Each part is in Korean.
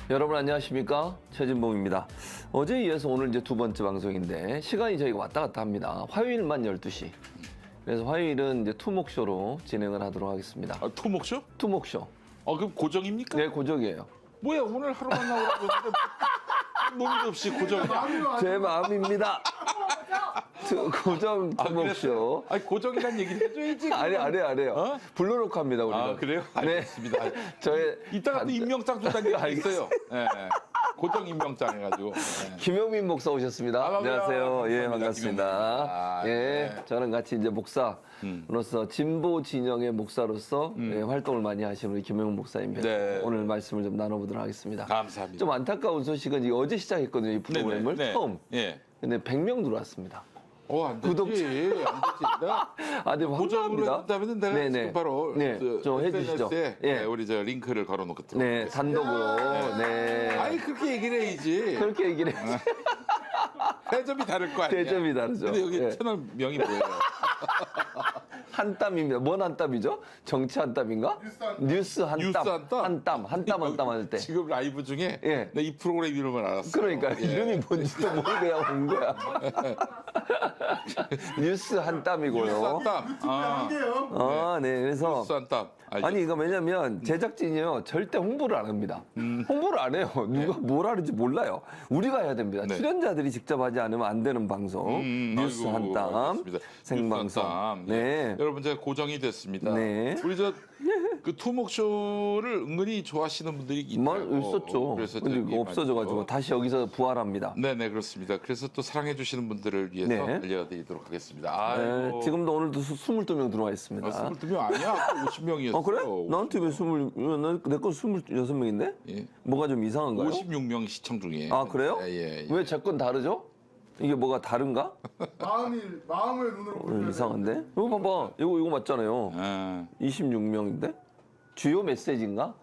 여러분 안녕하십니까? 최진봉입니다. 어제에 이어서 오늘 이제 두 번째 방송인데 시간이 저희가 왔다 갔다 합니다. 화요일만 12시. 그래서 화요일은 이제 투목쇼로 진행을 하도록 하겠습니다. 아, 토목쇼? 투목쇼. 그럼 고정입니까? 네, 고정이에요. 뭐야, 오늘 하루만 나오라고 했는데 몸도 없이 고정이야. 제 마음입니다. 고정 투목쇼. 아니, 고정이란 얘기를 해줘야지. 아니에요. 어? 불러놓고 합니다, 우리가. 아, 그래요? 네. 알겠습니다. 저의 이따가 또 임명장 준다는 얘기가 있어요. 네. 고정 임명장 해가지고. 네. 김용민 목사 오셨습니다. 아, 안녕하세요. 예, 반갑습니다. 반갑습니다. 김용민. 예, 네. 저는 같이 이제 목사로서 진보 진영의 목사로서 예, 활동을 많이 하시는 우리 김용민 목사님 께서 네. 오늘 말씀을 좀 나눠보도록 하겠습니다. 감사합니다. 좀 안타까운 소식은 이게 어제 시작했거든요, 이 프로그램을 네네. 처음. 예. 근데 100명 들어왔습니다. 안 되지. 안 되지. 내가 아, 네, 고정으로 환영합니다. 한다면 내가 네네. 지금 바로 네, 좀 해주시죠. SNS에 예. 우리 저 링크를 걸어놓고 네, 단독으로. 네. 아니, 그렇게 얘기를 해야지. 그렇게 얘기를 해요. 대접이 다를 거 아니야. 대접이 다르죠. 근데 여기 예. 채널 명이 뭐예요? 한땀입니다. 뭔 한땀이죠? 정치 한땀인가? 뉴스 한땀. 뉴스 한땀? 한땀 할 때. 지금 라이브 중에 예. 내 이 프로그램 이름을 알았어. 그러니까 예. 이름이 뭔지도 모르고 그냥 온 거야. 뉴스 한땀이고요. 뉴스 한땀. 아, 네. 그래서 뉴스 한땀. 아니 이거 왜냐면 제작진이요 절대 홍보를 안 합니다. 홍보를 안 해요. 누가 뭘 하는지 몰라요. 우리가 해야 됩니다. 네. 출연자들이 직접 하지 않으면 안 되는 방송. 뉴스 아이고, 한땀 알겠습니다. 생방송. 뉴스 한땀. 네. 예. 여러분 제가 고정이 됐습니다. 네. 우리 그 투목쇼를 은근히 좋아하시는 분들이 뭐 있더라고요. 있었죠. 그래서 근데 저기 이거 없어져가지고 말이죠. 다시 여기서 부활합니다. 네네, 그렇습니다. 그래서 또 사랑해 주시는 분들을 위해서 네. 알려드리도록 하겠습니다. 네, 아이고. 지금도 오늘도 22명 들어와 있습니다. 22명 아니야? 50명이었어. 그래? 나한테 왜 내거 26명인데? 예. 뭐가 좀 이상한가요? 56명 시청 중에. 아, 그래요? 예. 왜 제 건 다르죠? 이게 뭐가 다른가? 마음의 눈으로 보셔야 이상한데? 이거 봐봐. 이거 맞잖아요. 아, 26명인데? 주요 메시지인가?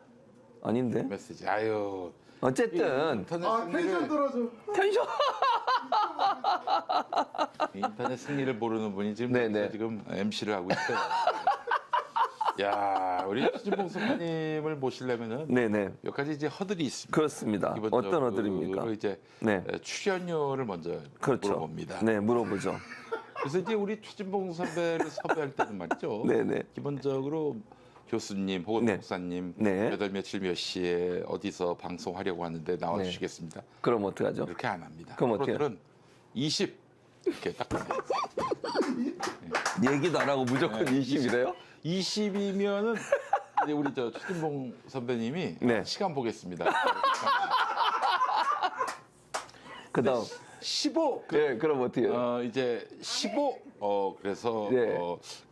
아닌데? 메시지. 아유. 어쨌든 인터넷 텐션 승리를, 떨어져. 텐션. 인터넷 승리를 모르는 분이 지금 네네. 여기서 지금 MC를 하고 있어요. 야, 우리 최진봉 선배님을 모시려면은 네네. 몇 가지 이제 허들이 있습니다. 그렇습니다. 기본적으로 어떤 허들입니까? 이제 네. 출연료를 먼저 그렇죠. 물어봅니다. 네, 물어보죠. 그래서 이제 우리 최진봉 선배를 섭외할 때는 말이죠. 네네. 기본적으로 교수님 혹은 네. 목사님 네. 몇 월 며칠 몇 시에 어디서 방송하려고 하는데 나와주시겠습니다. 그럼 어떡하죠? 이렇게 안 합니다. 그럼 어떻게 프로들은 20 이렇게 딱 합니다. 얘기도 안 하고 무조건 네, 20이래요? 20이면은 이제 우리 저 최진봉 선배님이 네. 시간 보겠습니다. 그다음 15 네, 그럼 어떻게 해요? 이제 15 그래서 네.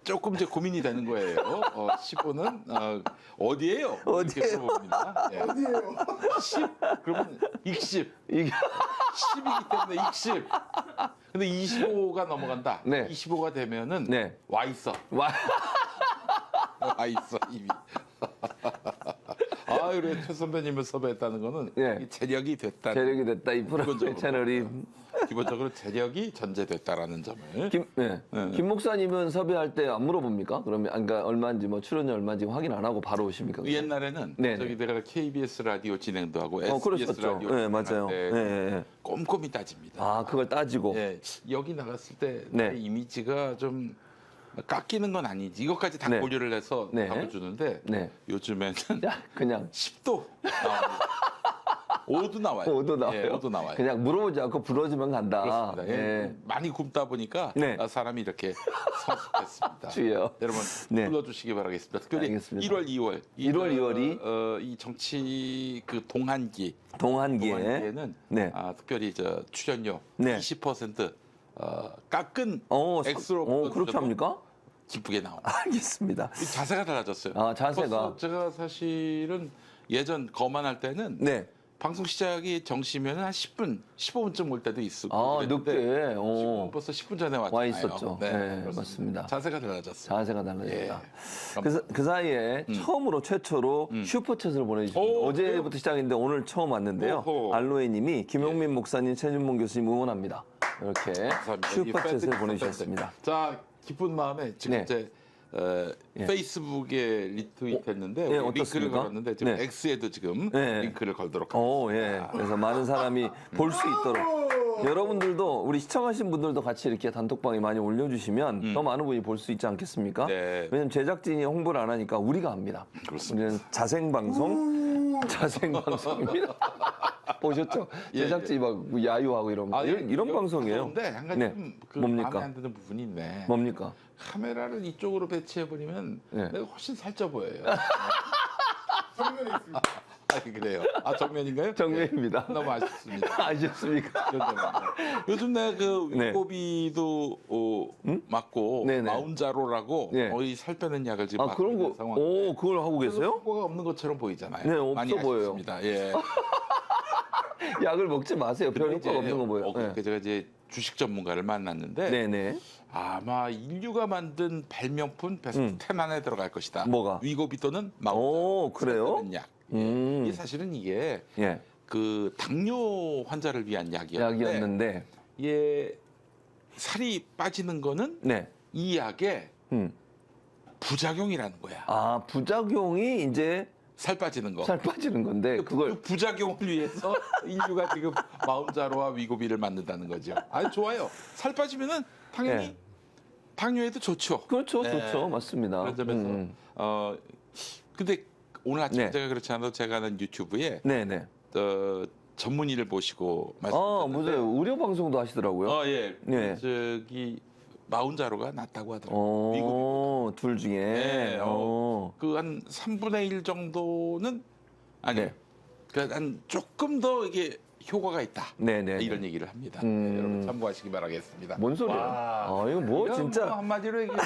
조금 이제 고민이 되는 거예요. 15는 어디예요? 이렇게 어디예요? 물어봅니다. 예. 어디에요? 10 그러면 익십 이게 10이기 때문에 익십. 근데 25가 넘어간다. 네. 25가 되면은 네. 와 있어. 와. 와 있어 이미. 그래 최 선배님을 섭외했다는 거는 네. 이 재력이 됐다. 재력이 됐다 이 프로그램 기본적으로. 채널이 기본적으로 재력이 전제됐다라는 점을. 김 목사님은 섭외할 때 안 물어봅니까? 그러면 그러니까 얼마인지 뭐 출연료 얼마인지 확인 안 하고 바로 오십니까? 옛날에는 네, 저기 내가 KBS 라디오 진행도 하고 SBS 그러셨죠. 라디오 네, 맞아요. 때 네. 꼼꼼히 따집니다. 아, 그걸 따지고. 예, 여기 나갔을 때 네. 내 이미지가 좀 깎이는 건 아니지. 이것까지 다 네. 고려를 해서 네. 답해주는데 네. 요즘에는 야, 그냥 10도 나옵니다. 5도 나와요. 오도 나와요. 예, 5도 나와요. 그냥 물어보지 않고 불러주면 간다. 그렇습니다. 예. 예. 많이 굶다 보니까 네. 사람이 이렇게 성숙했습니다. 주여. 여러분 네. 불러주시기 바라겠습니다. 특별히 알겠습니다. 1월, 2월. 1월, 2월이 이 정치 그 동한기. 동한기에. 동한기에는 네. 특별히 저 출연료 네. 20% 깎은 액수로 그렇게 합니까? 기쁘게 나옵니다. 알겠습니다. 이 자세가 달라졌어요. 아, 자세가. 벌써 제가 사실은 예전 거만할 때는 네. 방송 시작이 정시면 한 10분, 15분쯤 올 때도 있었고 아, 그랬는데 늦게. 지금 벌써 10분 전에 왔잖아요. 와 있었죠. 네, 그렇습니다. 맞습니다. 자세가 달라졌어요. 자세가 달라졌다. 예. 그 사이에 처음으로 최초로 슈퍼챗을 보내주셨습니다. 오, 어제부터 그래요? 시작인데 오늘 처음 왔는데요. 오호. 알로에님이 김용민 목사님, 최진봉 교수님 응원합니다. 이렇게 감사합니다. 이 슈퍼챗을 팬들, 보내주셨습니다. 자, 기쁜 마음에 지금 네. 이제 페이스북에 리트윗했는데 네, 링크를 어떻습니까? 걸었는데 지금 네. X에도 지금 네. 링크를 걸도록 하겠습니다. 예. 그래서 많은 사람이 볼 수 있도록. 여러분들도 우리 시청하신 분들도 같이 이렇게 단톡방에 많이 올려주시면 더 많은 분이 볼 수 있지 않겠습니까? 네. 왜냐면 제작진이 홍보를 안 하니까 우리가 합니다. 그렇습니다. 우리는 자생방송입니다. 보셨죠? 예, 제작진이 막 야유하고 이런 거. 이런 방송이에요. 그런데 한 가지 네. 좀그 뭡니까? 마음에 안 드는 부분이 있네. 뭡니까? 카메라를 이쪽으로 배치해버리면 네. 내가 훨씬 살쪄 보여요. 정면에 있습니다. 아, 그래요? 아, 정면인가요? 정면입니다. 네, 너무 아쉽습니다. 아셨습니까? 요즘 내가 그 네. 위고비도 맞고 네네. 마운자로라고 네. 이 살 빼는 약을 지금 아, 맞고 그런 있는 거, 상황. 오, 그걸 하고 계세요? 효과가 없는 것처럼 보이잖아요. 네, 없어 많이 보여요. 아쉽습니다. 예. 약을 먹지 마세요. 별 근데 효과가 없는 거 보여요. 그러니까 제가 이제 주식 전문가를 만났는데 네네. 아마 인류가 만든 발명품 베스트 10 안에 들어갈 것이다. 뭐가? 위고비도는 마운자. 오, 그래요? 약. 음. 이게 사실은 이게 예. 그 당뇨 환자를 위한 약이었는데 약이었는데, 이게 살이 빠지는 거는 네. 이 약의 음. 부작용이라는 거야. 아, 부작용이 이제 살 빠지는 거. 살 빠지는 건데, 그걸, 그 부작용을 위해서 인류가 지금 마운자로와 위고비를 만든다는 거죠. 아주 좋아요. 살 빠지면은 당연히 네. 당뇨에도 좋죠. 그렇죠, 네. 좋죠. 맞습니다. 그런 점에서 근데 오늘 아침 네. 제가 그렇지 않아도 제가 하는 유튜브에 네네. 전문의를 모시고 아, 말씀드렸는데 맞아요. 의료 방송도 하시더라고요. 예. 네. 저기 마운자로가 낫다고 하더라고요. 미국. 둘 중에. 네, 그 한 3분의 1 정도는 아니. 네. 그한 조금 더 이게 효과가 있다. 네네. 이런 얘기를 합니다. 음. 네, 여러분 참고하시기 바라겠습니다. 뭔 소리예요? 와. 아, 이거 뭐 이건 진짜. 뭐 한마디로 얘기해서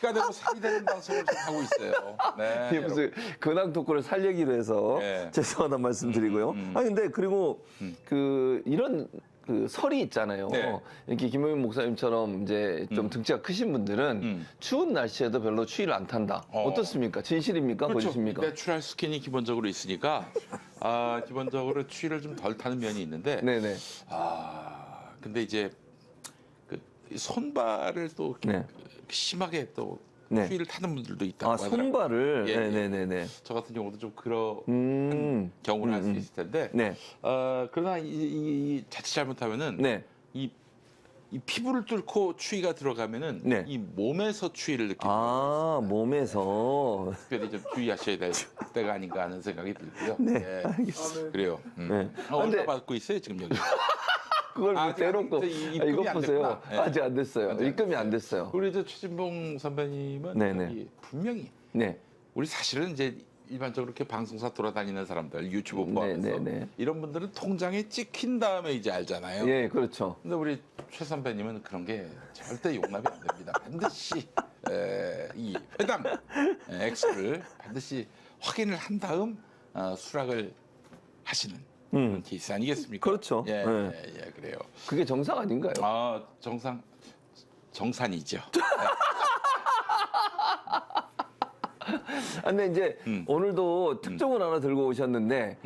피가 되고 살이 되는 방송을 좀 하고 있어요. 네. 이게 무슨 근황 토크를 살 얘기로 해서 네. 죄송하다는 말씀 드리고요. 아니 근데 그리고 그 이런 그 설이 있잖아요. 네. 이렇게 김용민 목사님처럼 이제 좀 등치가 크신 분들은 추운 날씨에도 별로 추위를 안 탄다. 어떻습니까? 진실입니까? 그렇죠. 거짓입니까? 내추럴 스킨이 기본적으로 있으니까 기본적으로 추위를 좀 덜 타는 면이 있는데 네네. 근데 이제 그 손발을 또 네. 심하게 또 네. 추위를 타는 분들도 있다고 아, 하더라고요. 손발을. 예, 예. 네네네네. 저 같은 경우도 좀 그런 경우를 할 수 있을 텐데 네. 그러나 이 자칫 잘못하면은 네. 이 피부를 뚫고 추위가 들어가면은 네. 이 몸에서 추위를 느끼는 아, 몸에서. 특별히 좀 주의하셔야 될 때가 아닌가 하는 생각이 들고요. 네. 예. 아, 네. 그래요. 네. 얼마 근데- 받고 있어요 지금 여기? 그걸 아직 대놓고. 안- 입금이 이것 안 보세요. 됐구나. 네. 아직 안 됐어요. 아직 안 입금이 안 됐어요. 우리 저 최진봉 선배님은 네네. 여기 분명히 네. 우리 사실은 이제 일반적으로 이렇게 방송사 돌아다니는 사람들 유튜브 포함해서 네. 이런 분들은 통장에 찍힌 다음에 이제 알잖아요. 예, 그렇죠. 근데 우리 최 선배님은 그런 게 절대 용납이 안 됩니다. 반드시 이 회당 액수를 반드시 확인을 한 다음 수락을 하시는 그런 케이스 아니겠습니까? 그렇죠. 예, 네. 예, 그래요. 그게 정상 아닌가요? 정산이죠. 근데 이제 오늘도 특종을 하나 들고 오셨는데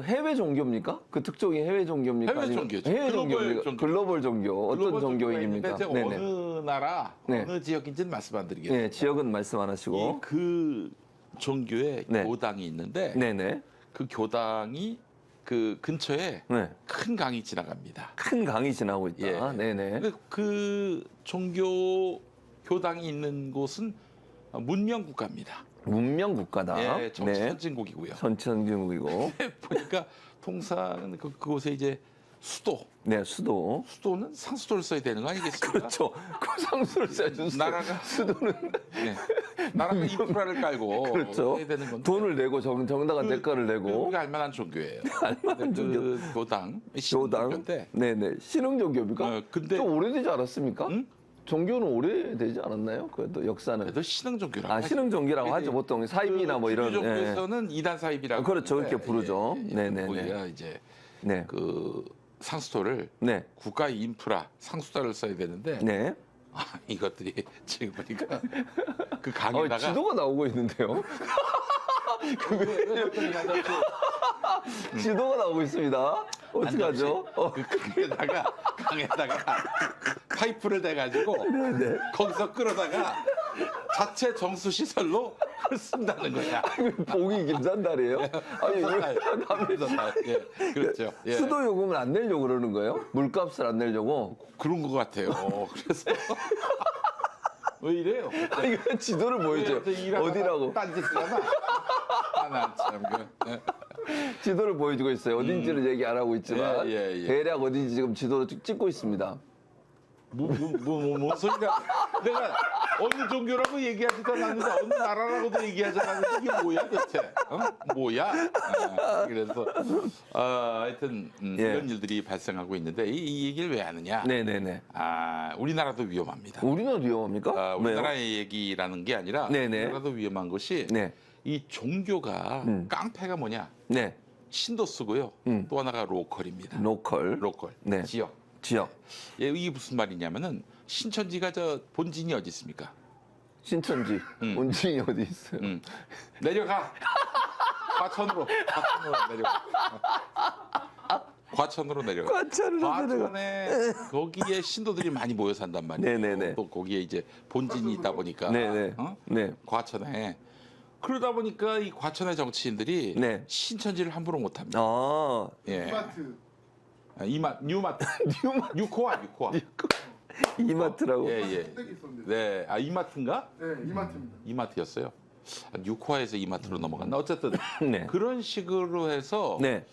해외 종교입니까? 그 특종이 해외 종교입니까? 해외 아니면- 종교죠. 해외 글로벌 종교입니까? 종교. 글로벌 종교. 어떤 글로벌 종교입니까? 종교가 있는데 제가 어느 나라, 네. 어느 지역인지는 말씀 안 드리겠습니다. 네, 지역은 말씀 안 하시고. 그 종교의 네. 교당이 있는데 네네. 그 교당이 그 근처에 네. 큰 강이 지나갑니다. 큰 강이 지나고 있다. 예. 네네. 근데 그 종교 교당이 있는 곳은 문명 국가입니다. 문명 국가다. 예, 정치 선진국이고요. 선진국이고. 보니까 통상 그곳에 이제 네, 수도. 수도는 상수도를 써야 되는 거 아니겠습니까? 그렇죠. 고상수를 써야죠. 나라가 수도는 네. 나라가 인프라를 깔고 그렇죠. 해야 되는 건데 돈을 내고 정당한 대가를 내고. 우리가 알만한 종교예요. 알만한 근데 그 교당 교당. 신종교인데 네네. 신흥 종교입니까? 근데 좀 오래되지 않았습니까? 응? 종교는 오래되지 않았나요? 그래도 역사는. 그래도 신흥 종교라고 아, 신흥 종교라고 하죠. 보통 사입이나 뭐 이런. 종교에서는 이단 사입이라고 그렇죠. 하는데, 그렇게 부르죠. 네네네. 거기가 이제 네. 그 상수도를 네. 국가 인프라 상수도를 써야 되는데 네. 이것들이 지금 보니까 그 강에다가 지도가 나오고 있는데요. 지도가 나오고 있습니다. 어떡하죠? 그 강에다가 파이프를 대가지고 네. 거기서 끌어다가 자체 정수 시설로 쓴다는 거야. 복이 김산달이에요? 아니 이거 남해산달. 예, 그렇죠. 예. 수도 요금을 안 내려고 그러는 거예요? 물값을 안 내려고? 그런 것 같아요. 그래서 왜 이래요? 아, 이거 지도를 보여줘. 어디라고? 딴짓을 하나? 난참 지도를 보여주고 있어요. 어딘지를 얘기 안 하고 있지만 예. 대략 어딘지 지금 지도로 찍고 있습니다. 뭔 소리야? 내가 어느 종교라고 얘기하지도 않았는데 어느 나라라고도 얘기하지 않았는데 이게 뭐야 대체? 뭐야? 그래서 하여튼 이런 일들이 발생하고 있는데 이 얘기를 왜 하느냐? 네네네. 우리나라도 위험합니다. 우리나라도 위험합니까? 우리나라의 얘기라는 게 아니라 네네. 우리나라도 위험한 것이 네. 이 종교가 깡패가 뭐냐? 네. 신도 쓰고요. 또 하나가 로컬입니다. 로컬. 로컬. 네. 지역. 지역. 예, 이게 무슨 말이냐면은 신천지가 저 본진이 어디 있습니까? 신천지. 온진이 어디 있어요? 내려가. 과천으로 내려가. 과천으로 내려가. 과천에 거기에 신도들이 많이 모여 산단 말이에요. 네네네. 또 거기에 이제 본진이 있다 보니까. 네네. 네. 과천에. 그러다 보니까 이 과천의 정치인들이 네. 신천지를 함부로 못합니다. 아. 예. 이마트. 뉴마트. 뉴마트. 유코아. 이마트라고. 예. 껍데기 있었는데. 네. 이마트인가? 네, 이마트입니다. 이마트였어요. 뉴코아에서 이마트로 넘어갔나? 어쨌든 네. 그런 식으로 해서 네.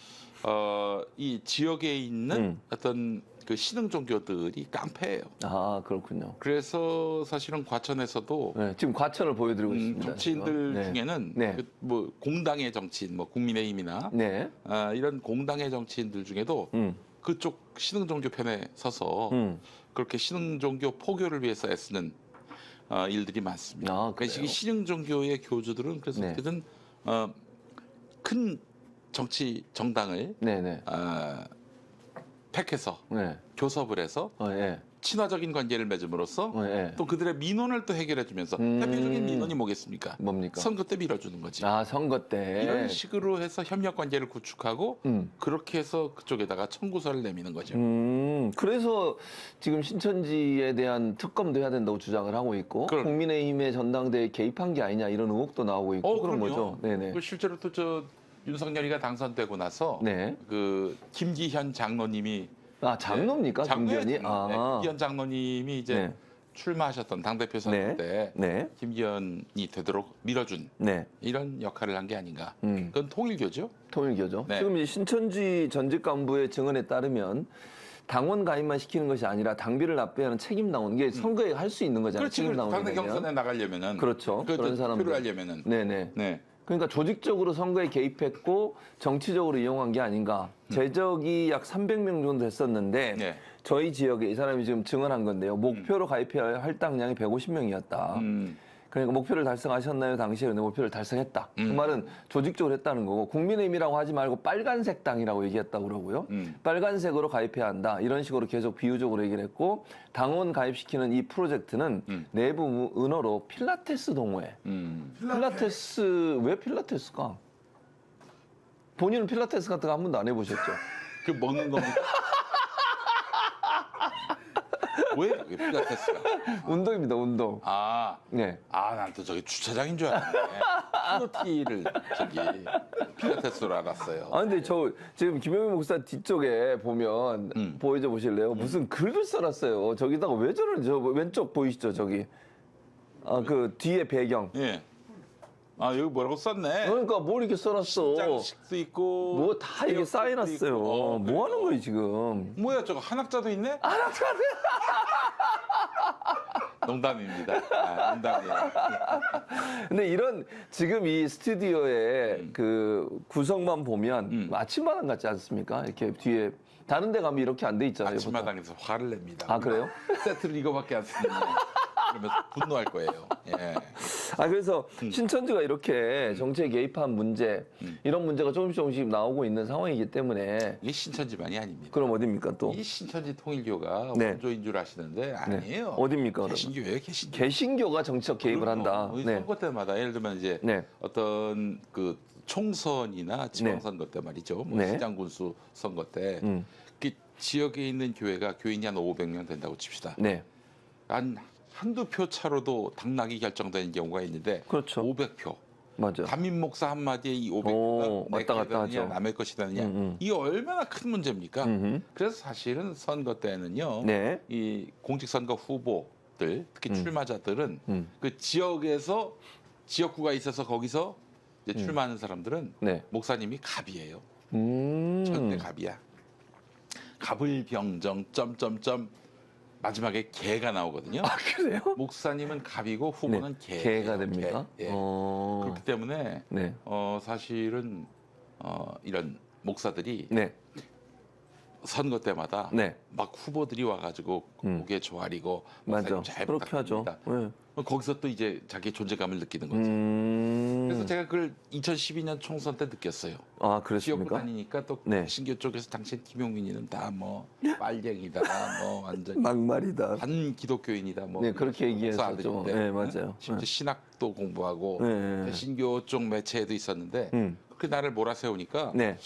이 지역에 있는 어떤 그 신흥 종교들이 깡패예요. 아, 그렇군요. 그래서 사실은 과천에서도 네, 지금 과천을 보여드리고 있습니다. 정치인들 지금. 네. 중에는 네. 뭐 공당의 정치인, 뭐 국민의힘이나 네. 이런 공당의 정치인들 중에도 그쪽 신흥 종교 편에 서서 그렇게 신흥 종교 포교를 위해서 애쓰는 일들이 많습니다. 아, 그러니까 그래요? 이 신흥 종교의 교주들은 그래서 네. 어떻게든 큰 정치 정당을 네네. 택해서 네. 교섭을 해서 예. 친화적인 관계를 맺음으로써 예. 또 그들의 민원을 또 해결해주면서 대표적인 민원이 뭐겠습니까? 뭡니까? 선거 때 밀어주는 거지. 아, 선거 때. 이런 식으로 해서 협력 관계를 구축하고 그렇게 해서 그쪽에다가 청구서를 내미는 거죠. 그래서 지금 신천지에 대한 특검도 해야 된다고 주장을 하고 있고 국민의힘의 전당대회에 개입한 게 아니냐 이런 의혹도 나오고 있고 그런 그럼요. 거죠. 네네. 그 실제로 또 저 윤석열이가 당선되고 나서 네. 그 김기현 장로님이 아, 장로입니까? 김기현이? 김기현 장로님이 이제 네. 출마하셨던 당대표 선거 때 네. 김기현이 되도록 밀어준 네. 이런 역할을 한 게 아닌가. 그건 통일교죠. 통일교죠. 네. 지금 이 신천지 전직 간부의 증언에 따르면 당원 가입만 시키는 것이 아니라 당비를 납부하는 책임 당원 이게 선거에 할 수 있는 거잖아요. 그렇지. 책임 당원이 당대 되면. 경선에 나가려면은 그렇죠. 그런 사람들. 표를 하려면은 네네. 네. 그러니까 조직적으로 선거에 개입했고 정치적으로 이용한 게 아닌가. 제적이 약 300명 정도 됐었는데 네. 저희 지역에 이 사람이 지금 증언한 건데요. 목표로 가입해야 할 할당량이 150명이었다. 그러니까 목표를 달성하셨나요? 당시에 근데 목표를 달성했다. 그 말은 조직적으로 했다는 거고 국민의힘이라고 하지 말고 빨간색 당이라고 얘기했다고 그러고요. 빨간색으로 가입해야 한다. 이런 식으로 계속 비유적으로 얘기를 했고 당원 가입시키는 이 프로젝트는 내부 은어로 필라테스 동호회. 필라테스 왜 필라테스가? 본인은 필라테스 같은 거 한 번도 안 해보셨죠? 그 먹는 겁니까? 왜 필라테스가? 운동입니다, 운동. 네. 난 또 저기 주차장인 줄 알았네. 프로티를 저기 필라테스로 알았어요. 아, 근데 저 지금 김영민 목사 뒤쪽에 보면 보여줘 보실래요? 무슨 글을 써놨어요. 저기다가 왜 저러는 저 왼쪽 보이시죠, 저기? 그 뒤에 배경. 예. 여기 뭐라고 썼네. 그러니까 뭘 이렇게 써놨어? 장식도 있고. 뭐 다 이게 쌓여놨어요. 뭐 하는 거예요, 지금? 뭐야 저거 한학자도 있네? 농담입니다. 농담이에요. 근데 이런 지금 이 스튜디오의 그 구성만 보면 아침마당 같지 않습니까? 이렇게 뒤에 다른 데 가면 이렇게 안 돼 있잖아요. 아침마당에서 화를 냅니다. 아, 그래요? 세트를 이거밖에 안 쓰는데 그러면서 분노할 거예요. 예. 그래서 신천지가 이렇게 정치에 개입한 문제 이런 문제가 조금씩 나오고 있는 상황이기 때문에 이게 신천지만이 아닙니다. 그럼 어딥니까 또? 이 신천지 통일교가 네. 원조인 줄 아시는데 아니에요. 어딥니까, 그러면? 개신교예요, 개신교. 개신교가 정치적 개입을 한다. 이 네. 선거 때마다 예를 들면 이제 네. 어떤 그 총선이나 지방선거 때 말이죠. 뭐 네. 시장 군수 선거 때 그 지역에 있는 교회가 교인이 한 500명 된다고 칩시다. 네. 한두 표 차로도 당락이 결정되는 경우가 있는데 그렇죠. 500표. 맞아. 담임 목사 한마디에 이 오, 500표가 내 왔다 갔다 되느냐 하죠. 남의 것이 되느냐. 이게 얼마나 큰 문제입니까? 그래서 사실은 선거 때는요. 네. 이 공직선거 후보들 특히 출마자들은 그 지역에서 지역구가 있어서 거기서 이제 출마하는 사람들은 네. 목사님이 갑이에요. 음. 절대 갑이야. 갑을병정 점점점 마지막에 개가 나오거든요. 아, 그래요? 목사님은 갑이고 후보는 네. 개. 개가 됩니까? 개. 예. 어. 그렇기 때문에 네. 사실은 이런 목사들이 네. 선거 때마다 네. 막 후보들이 와가지고 고개 조아리고 맞아. 목사님 잘 그렇게 하죠. 부탁드립니다. 네. 거기서 또 이제 자기 존재감을 느끼는 거죠. 그래서 제가 그걸 2012년 총선 때 느꼈어요. 아, 지역구 그렇습니까? 다니니까 또 네. 신교 쪽에서 당신 김용민이는 다 뭐 빨갱이다, 뭐 완전 막말이다. 반 기독교인이다, 뭐 네, 그렇게 얘기했었죠. 아들인데, 네, 맞아요. 심지어 네. 신학도 공부하고 네. 신교 쪽 매체에도 있었는데 그 나를 몰아세우니까 네.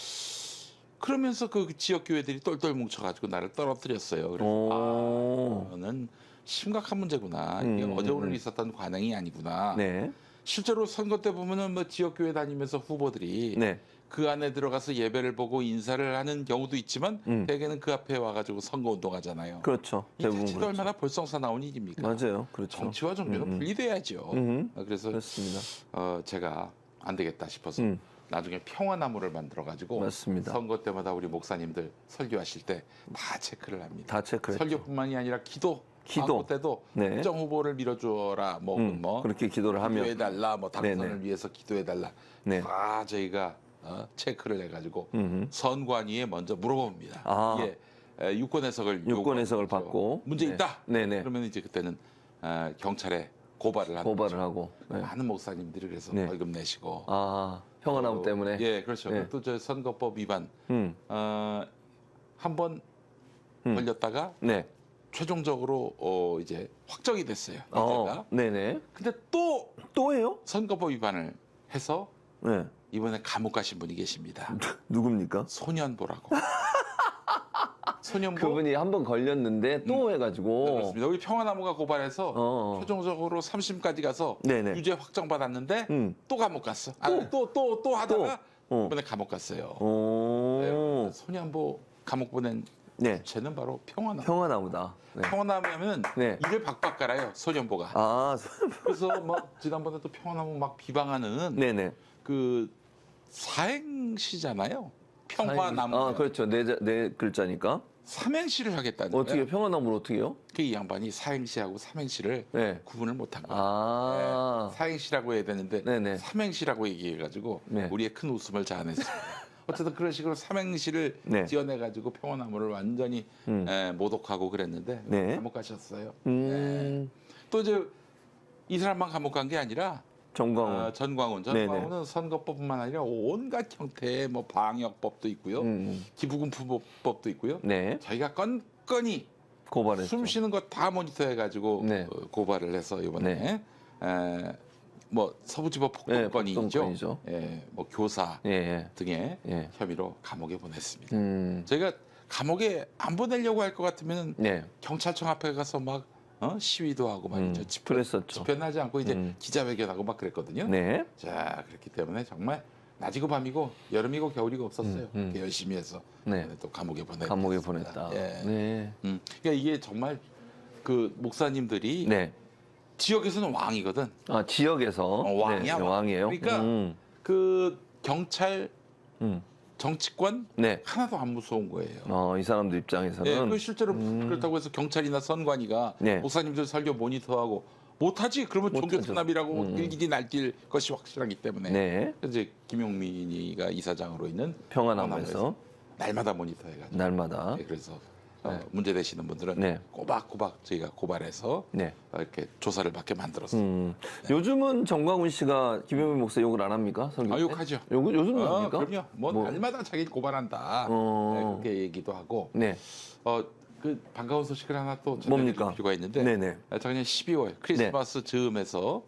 그러면서 그 지역 교회들이 똘똘 뭉쳐가지고 나를 떨어뜨렸어요. 그래서 오. 이거는 심각한 문제구나. 이게 어제 오늘 있었던 관행이 아니구나. 네. 실제로 선거 때 보면은 뭐 지역 교회 다니면서 후보들이 네. 그 안에 들어가서 예배를 보고 인사를 하는 경우도 있지만 대개는 그 앞에 와가지고 선거 운동하잖아요. 그렇죠. 이 대부분 자체도 그렇죠. 얼마나 볼썽사나운 일입니까? 맞아요. 그렇죠. 정치와 종교는 분리돼야죠. 그래서 그렇습니다. 제가 안 되겠다 싶어서 나중에 평화나무를 만들어가지고 맞습니다. 선거 때마다 우리 목사님들 설교하실 때 다 체크를 합니다. 다 체크했죠. 설교뿐만이 아니라 기도 광고 때도 네. 특정 후보를 밀어주어라 뭐 그렇게 기도를 하면 기도해달라 뭐 당선을 네네. 위해서 기도해달라 네. 다 저희가 체크를 해가지고 선관위에 먼저 물어봅니다. 아. 이게 유권 해석을 유권 해석을 요구하죠. 받고 문제 네. 있다. 네네. 그러면 이제 그때는 경찰에 고발을 하는 고발을 거죠. 하고. 네. 많은 목사님들이 그래서 네. 벌금 내시고 아, 평화나무 때문에. 예, 그렇죠. 네. 또 저 선거법 위반 한 번 음. 걸렸다가 네. 최종적으로 이제 확정이 됐어요. 문제가. 네네. 근데 또 또예요? 선거법 위반을 해서 네. 이번에 감옥 가신 분이 계십니다. 누굽니까? 소년보라고. 소년보. 그분이 한 번 걸렸는데 또 네, 해가지고. 그렇습니다. 우리 평화나무가 고발해서 최종적으로 3심까지 가서 네네. 유죄 확정받았는데 또 감옥 갔어. 또 하다가 이번에 감옥 갔어요. 오. 네, 소년보 감옥 보낸 네. 쟤는 바로 평화나무. 평화나무다. 네. 평화나무하면 네. 이를 박박 갈아요. 소년보가. 아, 그래서 막 지난번에 또 평화나무 막 비방하는 네네. 그 사행시잖아요. 평화나무. 아, 그렇죠. 네 글자니까. 삼행시를 하겠다는 어떻게 거예요. 평화나무를 어떻게 해요? 그 양반이 사행시하고 삼행시를 네. 구분을 못한 거예요. 아. 네, 사행시라고 해야 되는데 네네. 삼행시라고 얘기해가지고 네. 우리의 큰 웃음을 자아냈습니다. 어쨌든 그런 식으로 삼행시를 네. 지어내가지고 평화나무를 완전히 모독하고 그랬는데 네. 감옥 가셨어요. 음. 또 이제 이 사람만 감옥 간 게 아니라 정광훈. 전광훈은 선거법뿐만 아니라 온갖 형태의 뭐 방역법도 있고요, 기부금품법도 있고요. 네. 저희가 건건히 고발했죠. 숨 쉬는 거 다 모니터해가지고 네. 고발을 해서 이번에 뭐 서부지법 폭동건이죠. 폭동건이죠. 뭐 교사 예. 등의 예. 혐의로 감옥에 보냈습니다. 음. 저희가 감옥에 안 보내려고 할 것 같으면 네. 경찰청 앞에 가서 막 시위도 하고 말이죠. 그랬었죠. 집회는 하지 않고 이제 기자회견하고 막 그랬거든요. 네. 자, 그렇기 때문에 정말 낮이고 밤이고 여름이고 겨울이고 없었어요. 그렇게 열심히 해서 네. 또 감옥에 보냈습니다. 감옥에 보냈다. 예. 네. 그러니까 이게 정말 그 목사님들이 네. 지역에서는 왕이거든. 아, 지역에서 왕이야. 네, 왕. 왕이에요. 그러니까 그 경찰, 음. 정치권 네. 하나도 안 무서운 거예요. 이 사람들 입장에서는 그 실제로 그렇다고 해서 경찰이나 선관위가 네. 목사님들 설교 모니터하고 못하지. 그러면 종교 못하죠. 탄압이라고 일일이 날뛸 것이 확실하기 때문에. 네. 그래서 이제 김용민이가 이사장으로 있는 평화나무에서 날마다 모니터해가지고. 날마다 그래서 문제 되시는 분들은 네. 꼬박꼬박 저희가 고발해서 네. 이렇게 조사를 받게 만들었어요. 요즘은 정광훈 씨가 김용민 목사 욕을 안 합니까? 설교 때? 욕하죠. 요즘은 합니까? 그럼요. 뭐 날마다 자기 고발한다. 그렇게 얘기도 하고. 네. 그 반가운 소식을 하나 또 뭡니까? 전해드릴 필요가 있는데 네네. 작년 12월 크리스마스 즈음에서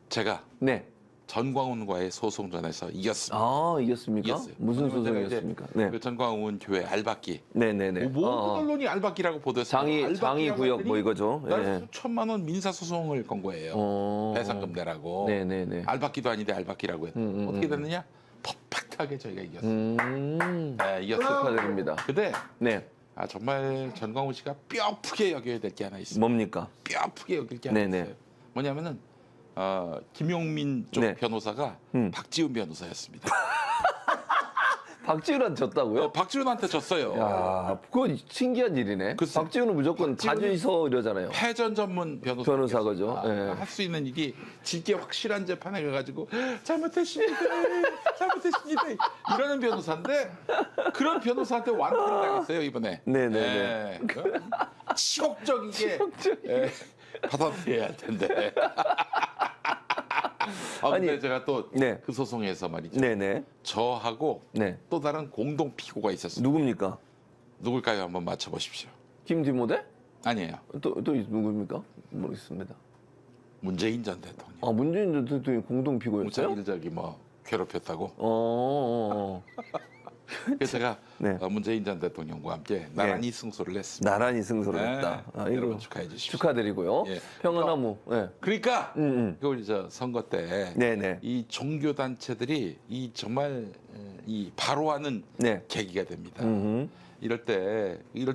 제가 네. 전광훈과의 소송전에서 이겼습니다. 아, 이겼습니까? 이겼어요. 무슨 왜냐면 제가 소송이었습니까? 네. 그 전광훈 교회 알박기. 네네네. 모든 언론이 알박기라고 보도했어요. 장이 구역 뭐 이거죠. 날 예. 수천만 원 민사 소송을 건 거예요. 배상금 내라고. 네네네. 알박기도 아닌데 알박기라고 했고 어떻게 됐느냐? 퍼펙트하게 저희가 이겼어요. 네, 이겼어요. 축하드립니다. 근데 네. 정말 전광훈 씨가 뼈아프게 여겨야 될 게 하나 있습니다. 뭡니까? 뼈아프게 여길 게 하나 네네. 있어요. 뭐냐면은 김용민 쪽 네. 변호사가 박지훈 변호사였습니다. 박지훈한테 졌다고요? 박지훈한테 졌어요. 야, 그건 신기한 일이네. 글쎄. 박지훈은 무조건 다주의서 이러잖아요. 패전 전문 변호사거죠. 예. 할 수 있는 일이 질게 확실한 재판에 가가지고 잘못했습니다. 잘못했습니다. 이러는 변호사인데 그런 변호사한테 완패를 당했어요 이번에. 네네네. 치욕적이게 받아들여야 할 텐데. 근데 아니, 제가 또 그 네. 소송에서 말이죠. 네네. 저하고 네. 또 다른 공동 피고가 있었어요. 누굽니까? 누굴까요? 한번 맞춰보십시오. 김디모데? 아니에요. 또 누굽니까? 모르겠습니다. 문재인 전 대통령. 아, 문재인 전 대통령이 공동 피고였어요? 자기를 저기 뭐 괴롭혔다고. 어. 그래서 제가 네. 문재인 전 대통령과 함께 나란히 승소를 했습니다. 나란히 승소를 했다. 아, 여러분 이거 축하해 주십시오. 축하드리고요. 예. 평안나무. 네. 그러니까 우리 저 선거 때 이 네네. 종교 단체들이 이 정말 이 바로하는 네. 계기가 됩니다. 음흠. 이럴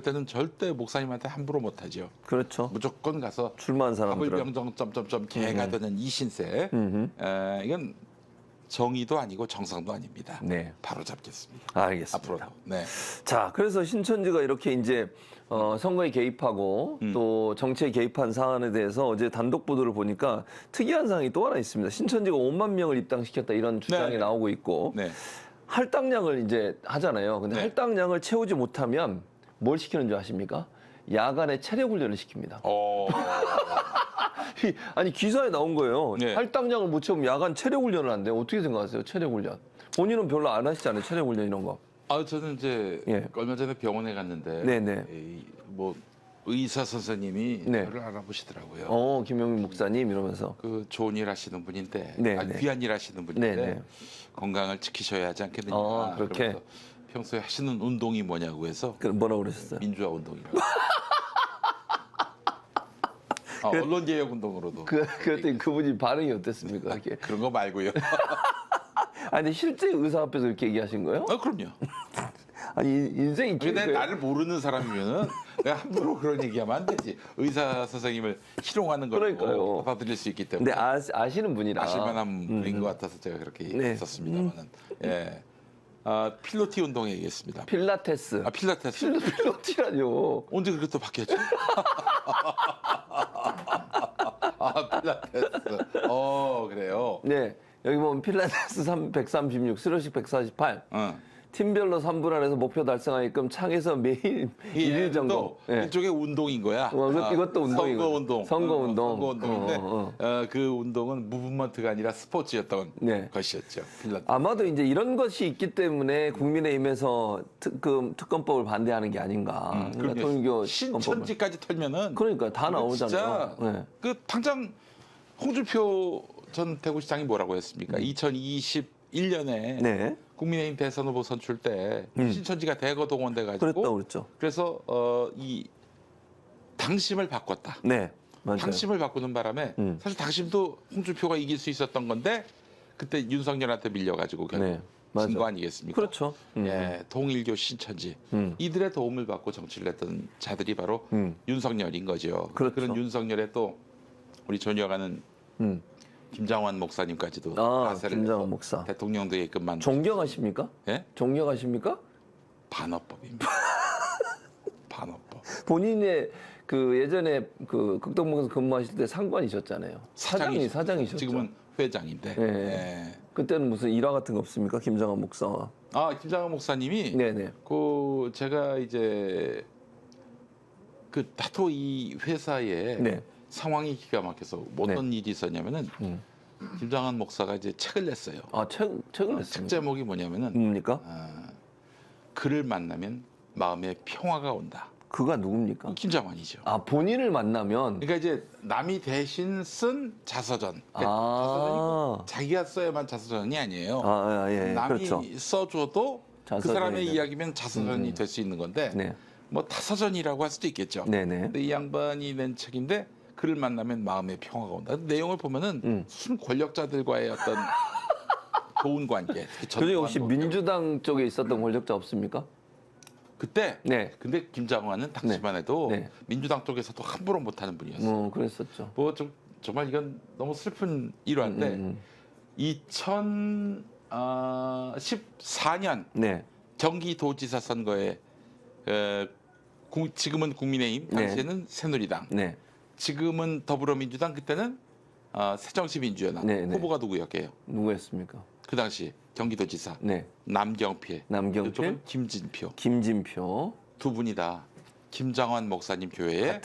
때는 절대 목사님한테 함부로 못하죠. 그렇죠. 무조건 가서 출마한 사람들은. 하불병정 점점점 개가 되는 이 신세. 이건 정의도 아니고 정상도 아닙니다. 네. 바로 잡겠습니다. 알겠습니다. 앞으로도. 네. 자, 그래서 신천지가 이렇게 이제 선거에 개입하고 또 정치에 개입한 사안에 대해서 어제 단독 보도를 보니까 특이한 사항이 또 하나 있습니다. 신천지가 5만 명을 입당시켰다 이런 주장이 네. 나오고 있고 네. 할당량을 이제 하잖아요. 근데 네. 할당량을 채우지 못하면 뭘 시키는 줄 아십니까? 야간에 체력 훈련을 시킵니다. 아니 기사에 나온 거예요. 네. 할당량을 못 채우면 야간 체력 훈련을 한대요. 어떻게 생각하세요? 체력 훈련. 본인은 별로 안 하시잖아요. 체력 훈련 이런 거. 저는 이제 예. 얼마 전에 병원에 갔는데 네네. 뭐 의사 선생님이 네. 저를 알아보시더라고요. 김영민 목사님 이러면서. 그 좋은 일 하시는 분인데, 네, 아주 네. 귀한 일 하시는 분인데 네, 네. 건강을 지키셔야 하지 않겠느냐. 그렇게? 그러면서 평소에 하시는 운동이 뭐냐고 해서 뭐라고 그러셨어요? 민주화 운동이라고. 언론개혁 운동으로도 그랬더니 그분이 반응이 어땠습니까? 이렇게. 그런 거 말고요. 아니 근데 실제 의사 앞에서 이렇게 얘기하신 거예요? 그럼요. 아니 인생이 근데 나를 모르는 사람이면은 내가 함부로 그런 얘기하면 안 되지. 의사 선생님을 희롱하는 걸 그러니까요. 받아들일 수 있기 때문에. 근데 아시는 분이라. 아실만한 분인 것 같아서 제가 그렇게 네. 했었습니다만은. 예. 필로티 운동 얘기했습니다. 필라테스. 필라테스. 필로티라뇨. 언제 그렇게 또 바뀌었죠? 필라테스. 그래요. 네. 여기 보면 필라테스 136, 스로식 148. 팀별로 3분 안에서 목표 달성하게끔 창에서 매일 1일 정도. 네. 일종의 운동인 거야. 이것도 운동이고. 선거 운동. 선거 운동. 선거 운동인데 그 운동은 무브먼트가 아니라 스포츠였던 네. 것이었죠. 필라테스. 아마도 이제 이런 것이 있기 때문에 국민의힘에서 특검법을 반대하는 게 아닌가. 그러니까 통일교 신천지까지 털면은 그러니까 다 나오잖아요. 진짜 네. 그 당장 홍준표 전 대구시장이 뭐라고 했습니까? 2021년에 네. 국민의힘 대선 후보 선출 때 신천지가 대거 동원돼 가지고 그랬죠. 그래서 이 당심을 바꿨다. 네. 맞아요. 당심을 바꾸는 바람에 사실 당심도 홍준표가 이길 수 있었던 건데 그때 윤석열한테 밀려가지고 결국 네. 진 거 아니겠습니까? 그렇죠. 예, 동일교 신천지 이들의 도움을 받고 정치를 했던 자들이 바로 윤석열인 거죠. 그렇죠. 그런 윤석열의 또 우리 존경하는 김장환 목사님까지도 가세를 김장환 해서 목사. 대통령 되게끔 만든. 존경하십니까? 예? 존경하십니까? 반어법입니다. 반어법. 본인의 그 예전에 그 극동방에서 근무하실 때 상관이셨잖아요. 사장이셨죠. 지금은 회장인데. 네. 예. 그때는 무슨 일화 같은 거 없습니까? 김장환 목사와. 김장환 목사님이 네네. 제가 이제 그 다소 이 회사에 네. 상황이 기가 막혀서 어떤 일이 있었냐면은 김장환 목사가 이제 책을 냈어요. 책을 책 냈습니다. 제목이 뭐냐면은 뭡니까? 그를 만나면 마음에 평화가 온다. 그가 누굽니까? 김장환이죠. 아, 본인을 만나면 그러니까 이제 남이 대신 쓴 자서전. 그러니까 아. 자서전이고 자기가 써야만 자서전이 아니에요. 예, 남이 그렇죠. 써줘도 그 자서전이 사람의 돼. 이야기면 자서전이 될 수 있는 건데 네. 뭐 타서전이라고 할 수도 있겠죠. 네네. 근데 이 양반이 낸 책인데 그를 만나면 마음의 평화가 온다. 내용을 보면은 순 권력자들과의 어떤 좋은 관계. 특히 그중에 혹시 전두환 민주당 쪽에 있었던 권력자 없습니까? 그때 네. 근데 김장환은 당시만 해도 네. 민주당 쪽에서도 함부로 못하는 분이었어요. 그랬었죠. 뭐 좀 정말 이건 너무 슬픈 일화인데 2014년 네. 경기도지사 선거에 지금은 국민의힘, 네. 당시에는 새누리당, 네. 지금은 더불어민주당, 그때는 새정치민주연합 네, 네. 후보가 누구였게요? 누구였습니까? 그 당시 경기도지사 네. 남경필, 남경필, 이쪽은 김진표. 김진표 두 분이 다 김장환 목사님 교회에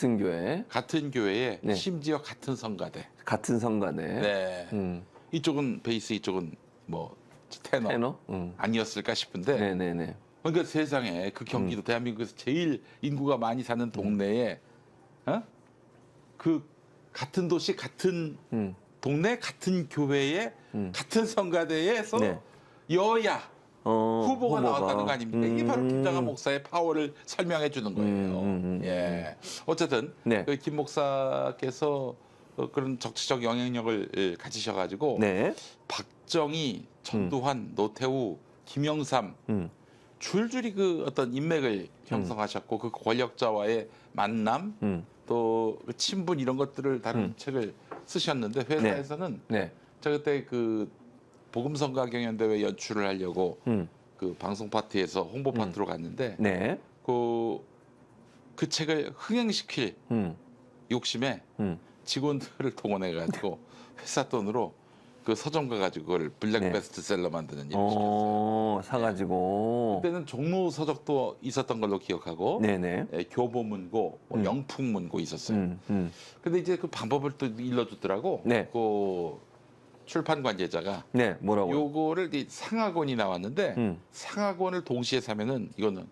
같은 교회, 네. 심지어 같은 성가대. 같은 성가대. 네. 이쪽은 베이스, 이쪽은 뭐 테너, 아니었을까 싶은데. 네네네. 그러니까 세상에 그 경기도 대한민국에서 제일 인구가 많이 사는 동네에 그 같은 도시 같은 동네 같은 교회에 같은 성가대에서 네. 여야 후보가 나왔다는 거 아닙니까? 이게 바로 음. 김장환 목사의 파워를 설명해 주는 거예요. 예. 어쨌든 네. 그 김 목사께서 그런 정치적 영향력을 가지셔가지고 네. 박정희, 전두환, 노태우, 김영삼 줄줄이 그 어떤 인맥을 형성하셨고 그 권력자와의 만남 또그 친분 이런 것들을 다룬 책을 쓰셨는데 회사에서는 네. 제가 그때 그 복음성가 경연대회 연출을 하려고 그 방송 파트에서 홍보 파트로 갔는데 네. 그 책을 흥행시킬 욕심에 직원들을 동원해 가지고 회사 돈으로 그 서점 가지고 그걸 블랙 네. 베스트셀러 만드는 일을 시켰어요. 사가지고. 그때는 종로 서적도 있었던 걸로 기억하고 네네. 교보문고, 뭐 영풍문고 있었어요. 근데 이제 그 방법을 또 일러주더라고. 네. 그 출판 관계자가 네. 뭐라고요? 요거를 이 상하권이 나왔는데 상하권을 동시에 사면은 이거는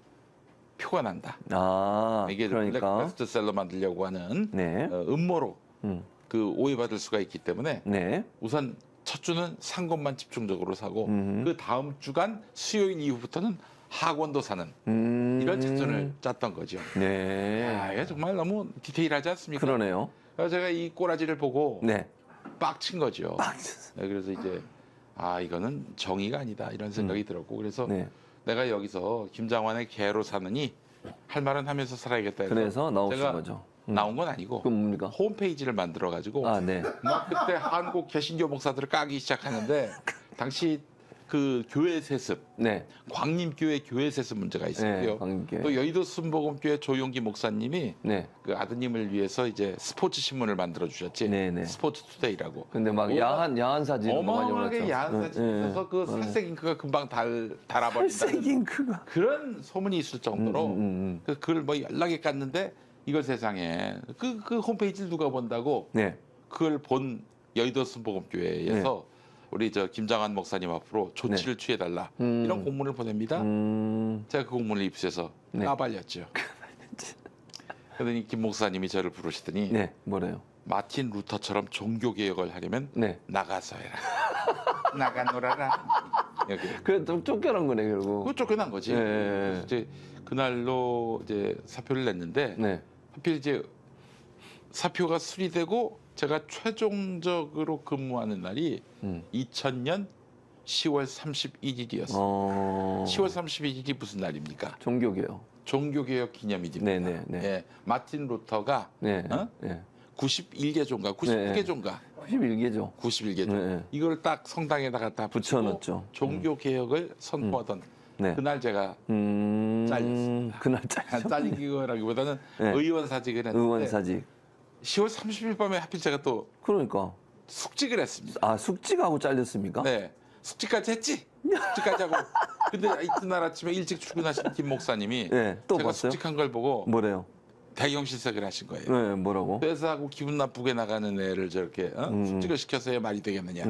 표가 난다. 아, 이게 그러니까. 블랙 베스트셀러 만들려고 하는 네. 음모로 음. 그 오해받을 수가 있기 때문에 네. 우선 첫 주는 상권만 집중적으로 사고 그 다음 주간 수요일 이후부터는 하권도 사는 이런 작전을 짰던 거죠. 네. 아, 이게 정말 너무 디테일하지 않습니까? 그러네요. 그래서 제가 이 꼬라지를 보고 네. 빡친 거죠. 네, 그래서 이제 이거는 정의가 아니다 이런 생각이 들었고 그래서 네. 내가 여기서 김장환의 개로 사느니 할 말은 하면서 살아야겠다 해서 그래서 나오신 제가 거죠. 나온 건 아니고 그건 뭡니까? 홈페이지를 만들어 가지고 아, 네. 막 그때 한국 개신교 목사들을 까기 시작하는데 당시 그 교회 세습, 네. 광림교회 교회 세습 문제가 있었고요. 네, 광림교회. 또 여의도 순복음교회 조용기 목사님이 네. 그 아드님을 위해서 이제 스포츠 신문을 만들어 주셨지. 네, 네. 스포츠 투데이라고. 근데 막 야한 사진 어마어마하게 야한 사진 있어서 그 살색 잉크가 금방 달아버린다는 살색 잉크가. 그런 소문이 있을 정도로 그걸 뭐 연락에 깠는데 이걸 세상에 그 홈페이지를 누가 본다고 네. 그걸 본 여의도 순복음교회에서 우리 저 김장환 목사님 앞으로 조치를 취해달라 이런 공문을 보냅니다. 제가 그 공문을 입수해서 네. 까발렸죠. 그러더니 김 목사님이 저를 부르시더니 네. 뭐래요? 마틴 루터처럼 종교 개혁을 하려면 네. 나가서 해라. 나가 놀아라. 여기. 그래 좀 쫓겨난 거네 결국. 그거 쫓겨난 거지. 네. 그래서 이제 그날로 이제 사표를 냈는데 네. 하필 이제 사표가 수리되고 제가 최종적으로 근무하는 날이 2000년 10월 31일이었어요. 10월 31일이 무슨 날입니까? 종교개요. 종교개혁 기념일입니다. 네네. 네. 예, 마틴 루터가 네. 어? 네. 91개조인가 99개조인가 91개죠. 91개조 네. 이걸 딱 성당에다가 다 붙여놨죠. 종교개혁을 선포하던 네. 그날 제가 잘렸습니다. 그날 잘렸죠. 잘리기라기보다는 네. 의원사직을 했는데 의원사직. 10월 30일 밤에 하필 제가 또 그러니까. 숙직을 했습니다. 아 숙직하고 잘렸습니까? 네, 숙직까지 했지. 숙직까지 하고. 근데 이튿날 아침에 일찍 출근하신 김 목사님이 네, 또 제가 봤어요? 숙직한 걸 보고 뭐래요? 대경실색을 하신 거예요. 네, 뭐라고? 회사하고 기분 나쁘게 나가는 애를 저렇게 숙직을 시켜서야 말이 되겠느냐.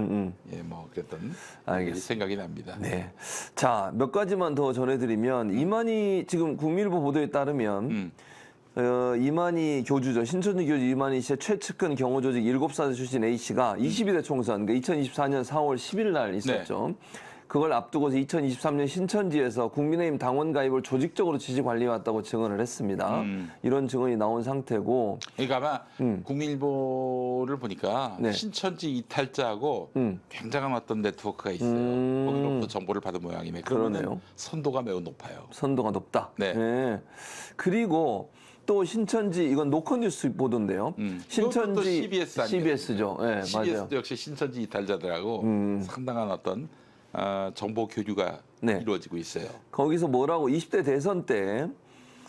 예, 뭐 그랬던 알겠습니다. 생각이 납니다. 네. 자, 몇 가지만 더 전해드리면 이만희 지금 국민일보 보도에 따르면 이만희 교주죠. 신천지 교주 이만희 씨의 최측근 경호조직 7사대 출신 A씨가 22대 총선, 그러니까 2024년 4월 10일 날 있었죠. 그걸 앞두고서 2023년 신천지에서 국민의힘 당원 가입을 조직적으로 지지 관리해왔다고 증언을 했습니다. 이런 증언이 나온 상태고. 그러니까 아마 국민일보를 보니까 네. 신천지 이탈자하고 굉장한 어떤 네트워크가 있어요. 거기로부터 정보를 받은 모양이네. 그러네요. 그러면 선도가 매우 높아요. 선도가 높다. 네. 그리고 또 신천지, 이건 노컷뉴스 보도인데요. 신천지 이것도 CBS 아니에요? CBS죠. 네, 맞아요. CBS도 역시 신천지 이탈자들하고 상당한 어떤 정보 교류가 네. 이루어지고 있어요. 거기서 뭐라고 20대 대선 때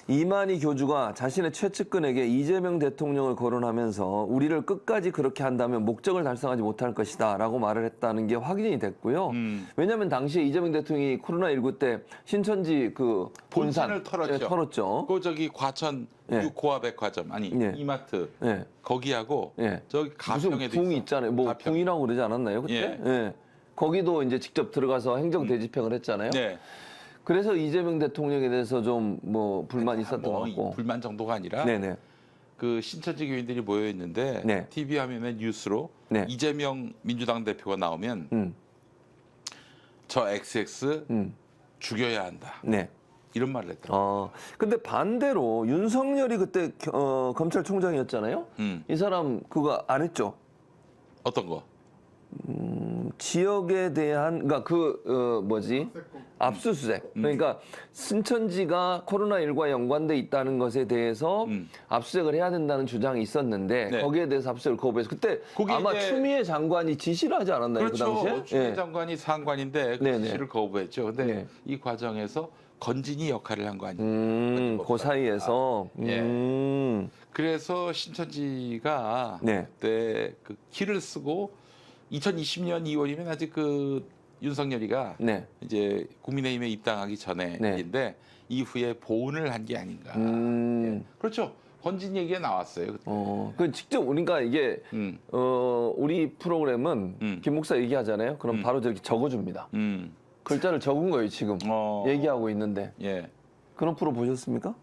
이만희 교주가 자신의 최측근에게 이재명 대통령을 거론하면서 우리를 끝까지 그렇게 한다면 목적을 달성하지 못할 것이다 라고 말을 했다는 게 확인이 됐고요. 왜냐하면 당시에 이재명 대통령이 코로나19 때 신천지 그 본산을 털었죠. 예, 털었죠. 그 저기 과천 예. 고아백화점 아니 예. 이마트 예. 거기하고 예. 저기 무슨 가평에도 붕이 있어. 있잖아요. 뭐 가평. 붕이라고 그러지 않았나요 그때? 예. 예. 거기도 이제 직접 들어가서 행정 대집행을 했잖아요. 네. 그래서 이재명 대통령에 대해서 좀 뭐 불만이 있었던 것 같고. 불만 정도가 아니라 네네. 그 신천지 교인들이 모여 있는데 네. TV 화면에 뉴스로 네. 이재명 민주당 대표가 나오면 저 XX 죽여야 한다. 네. 이런 말을 했더라고요. 근데 반대로 윤석열이 그때 검찰총장이었잖아요. 이 사람 그거 안 했죠. 어떤 거? 지역에 대한 그러니까 압수수색. 그러니까 신천지가 코로나19과 연관돼 있다는 것에 대해서 압수수색을 해야 된다는 주장이 있었는데 네. 거기에 대해서 압수수색을 거부해서 그때 거기 아마 이제- 추미애 장관이 지시를 하지 않았나요? 그 당시에? 그렇죠. 추미애 예. 장관이 상관인데 그 네네. 지시를 거부했죠. 근데 네. 이 과정에서 건진이 역할을 한 거 아니에요? 그 사이에서. 예. 그래서 신천지가 네. 그때 그 키를 쓰고 2020년 2월이면 아직 그 윤석열이가 네. 이제 국민의힘에 입당하기 전에 네. 일인데 이후에 보훈을 한 게 아닌가. 예. 그렇죠. 건진 얘기가 나왔어요. 그때. 그 직접 그러니까 이게 음. 우리 프로그램은 김 목사 얘기하잖아요. 그럼 바로 저렇게 적어줍니다. 글자를 적은 거예요 지금 얘기하고 있는데 예. 그런 프로 보셨습니까?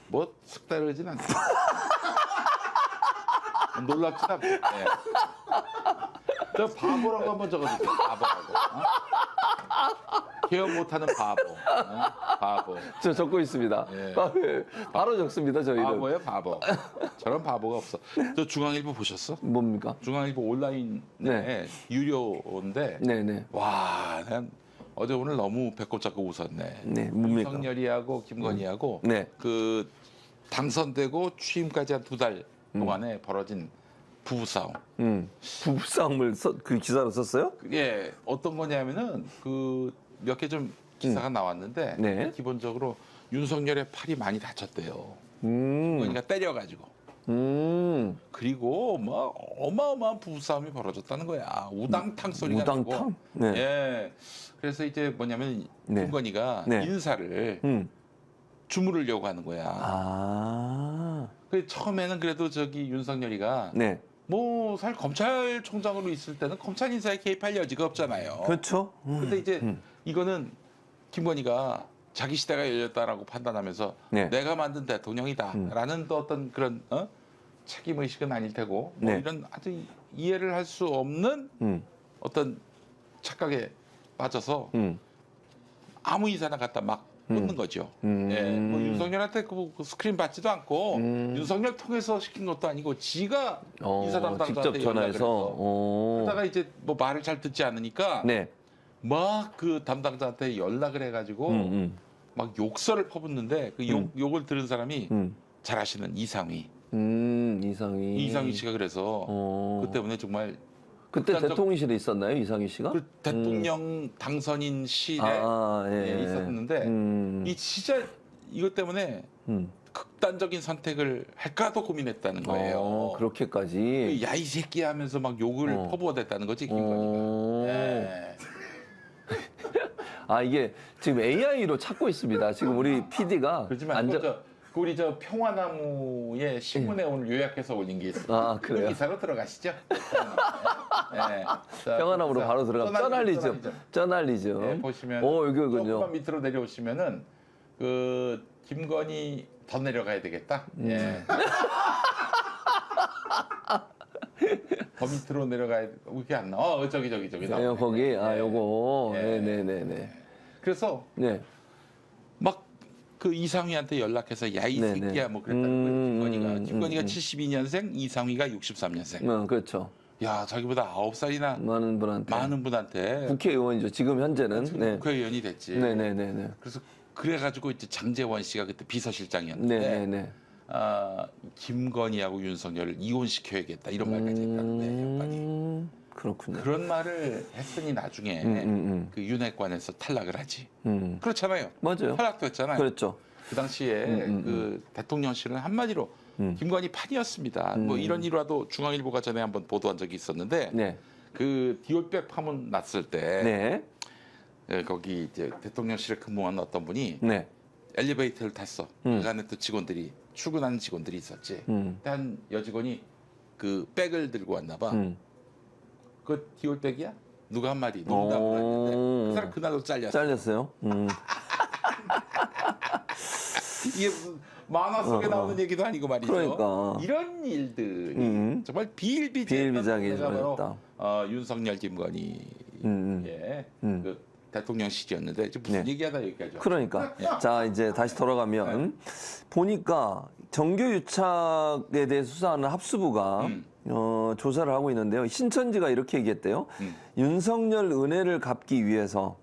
뭐 색다르진 않죠. 놀랍진 않고. 예. 저 바보라고 한번 적어주세요. 바보라고. 개혁 못하는 바보. 바보. 저 적고 있습니다. 예. 바로 적습니다 저희는. 바보예요, 바보. 저런 바보가 없어. 저 중앙일보 보셨어? 뭡니까? 중앙일보 온라인에 네. 유료인데 네네. 와, 난 어제 오늘 너무 배꼽 잡고 웃었네. 네, 뭡니까? 윤석열이하고 김건희하고 네. 그 당선되고 취임까지 한 2달 동안에 벌어진 부부싸움. 부부싸움을 그 기사로 썼어요? 그게 어떤 거냐면은 그 몇 개 좀 기사가 나왔는데 네. 기본적으로 윤석열의 팔이 많이 다쳤대요. 음. 그러니까 때려가지고. 그리고 뭐 어마어마한 부부싸움이 벌어졌다는 거야. 우당탕 소리가 우당탕? 나고. 네. 예. 그래서 이제 뭐냐면 네. 김건희가 네. 인사를 주무르려고 하는 거야. 아. 그 처음에는 그래도 저기 윤석열이가 네. 뭐 사실 검찰총장으로 있을 때는 검찰 인사에 개입할 여지가 없잖아요. 그렇죠. 근데 이제 이거는 김건희가 자기 시대가 열렸다라고 판단하면서 네. 내가 만든 대통령이다라는 또 어떤 그런 책임 의식은 아닐 테고 뭐 네. 이런 아주 이해를 할 수 없는 어떤 착각에 빠져서 아무 인사나 갖다 막 꽂는 거죠. 예, 뭐 윤석열한테 그 스크린 받지도 않고 윤석열 통해서 시킨 것도 아니고 지가 인사 담당자한테 직접 전화해서. 그러다가 이제 뭐 말을 잘 듣지 않으니까 네. 막 그 담당자한테 연락을 해가지고 막 욕설을 퍼붓는데 그 욕을 들은 사람이 잘 아시는 이상희. 이상희 씨가 그래서 그 때문에 정말 그때 극단적- 대통령실에 있었나요 이상희 씨가? 그 대통령 당선인 시에 예. 있었는데 이 진짜 이것 때문에 극단적인 선택을 할까도 고민했다는 거예요. 그렇게까지. 야 이 새끼 하면서 막 욕을 퍼부어댔다는 거지 김건희가. 예. 이게 지금 AI로 찾고 있습니다. 지금 우리 PD가 그렇지만 그 우리 저 평화나무의 신문에 오늘 요약해서 올린 게 있어요. 아, 그래요? 그 기사로 들어가시죠. 네. 자, 평화나무로 그 바로 기사. 들어가. 쩌날리죠. 쩌날리죠. 네, 보시면 여기군요. 조금만 밑으로 내려오시면은 그 김건희 더 내려가야 되겠다. 예. 더 밑으로 내려가야 돼. 이게 안 나와. 저기 네, 나오네. 거기 요거. 예. 네네네네. 그래서 네. 막 그 이상희한테 연락해서 야 이 네네. 새끼야 뭐 그랬다는 거예요. 김건희가 72년생, 이상희가 63년생. 그렇죠. 야 자기보다 9살이나 많은 분한테. 많은 분한테 국회의원이죠. 지금 현재는. 지금 네. 국회의원이 됐지. 네네네네. 그래서 그래가지고 이제 장제원 씨가 그때 비서실장이었는데 네네네. 김건희하고 윤석열을 이혼시켜야겠다 이런 말까지 했다는데 양반이. 그렇군요. 그런 말을 했으니 나중에 그 윤핵관에서 탈락을 하지. 그렇잖아요. 맞아요. 탈락도 했잖아요. 그렇죠. 그 당시에 그 대통령실은 한마디로 김건희 판이었습니다. 뭐 이런 일화도 중앙일보가 전에 한번 보도한 적이 있었는데 네. 그 디올백 파문 났을 때 네. 거기 이제 대통령실에 근무한 어떤 분이 네. 엘리베이터를 탔어. 그 안에 또 직원들이 출근하는 직원들이 있었지. 근데 한 여직원이 그 백을 들고 왔나 봐. 그 디올백이야? 누가 한 마디 농담을 했는데 그 사람 그날로 잘렸어. 잘렸어요. 이게 무슨 만화 속에 나오는 얘기도 아니고 말이죠. 그러니까. 이런 일들이 정말 비일비재하게 바로 일어났다. 윤석열 김건희 예, 그 대통령 시기였는데 지금 무슨 네. 얘기하다 여기까지. 그러니까. 예. 자, 이제 다시 돌아가면 보니까 정교유착에 대해 수사하는 합수부가 조사를 하고 있는데요. 신천지가 이렇게 얘기했대요. 윤석열 은혜를 갚기 위해서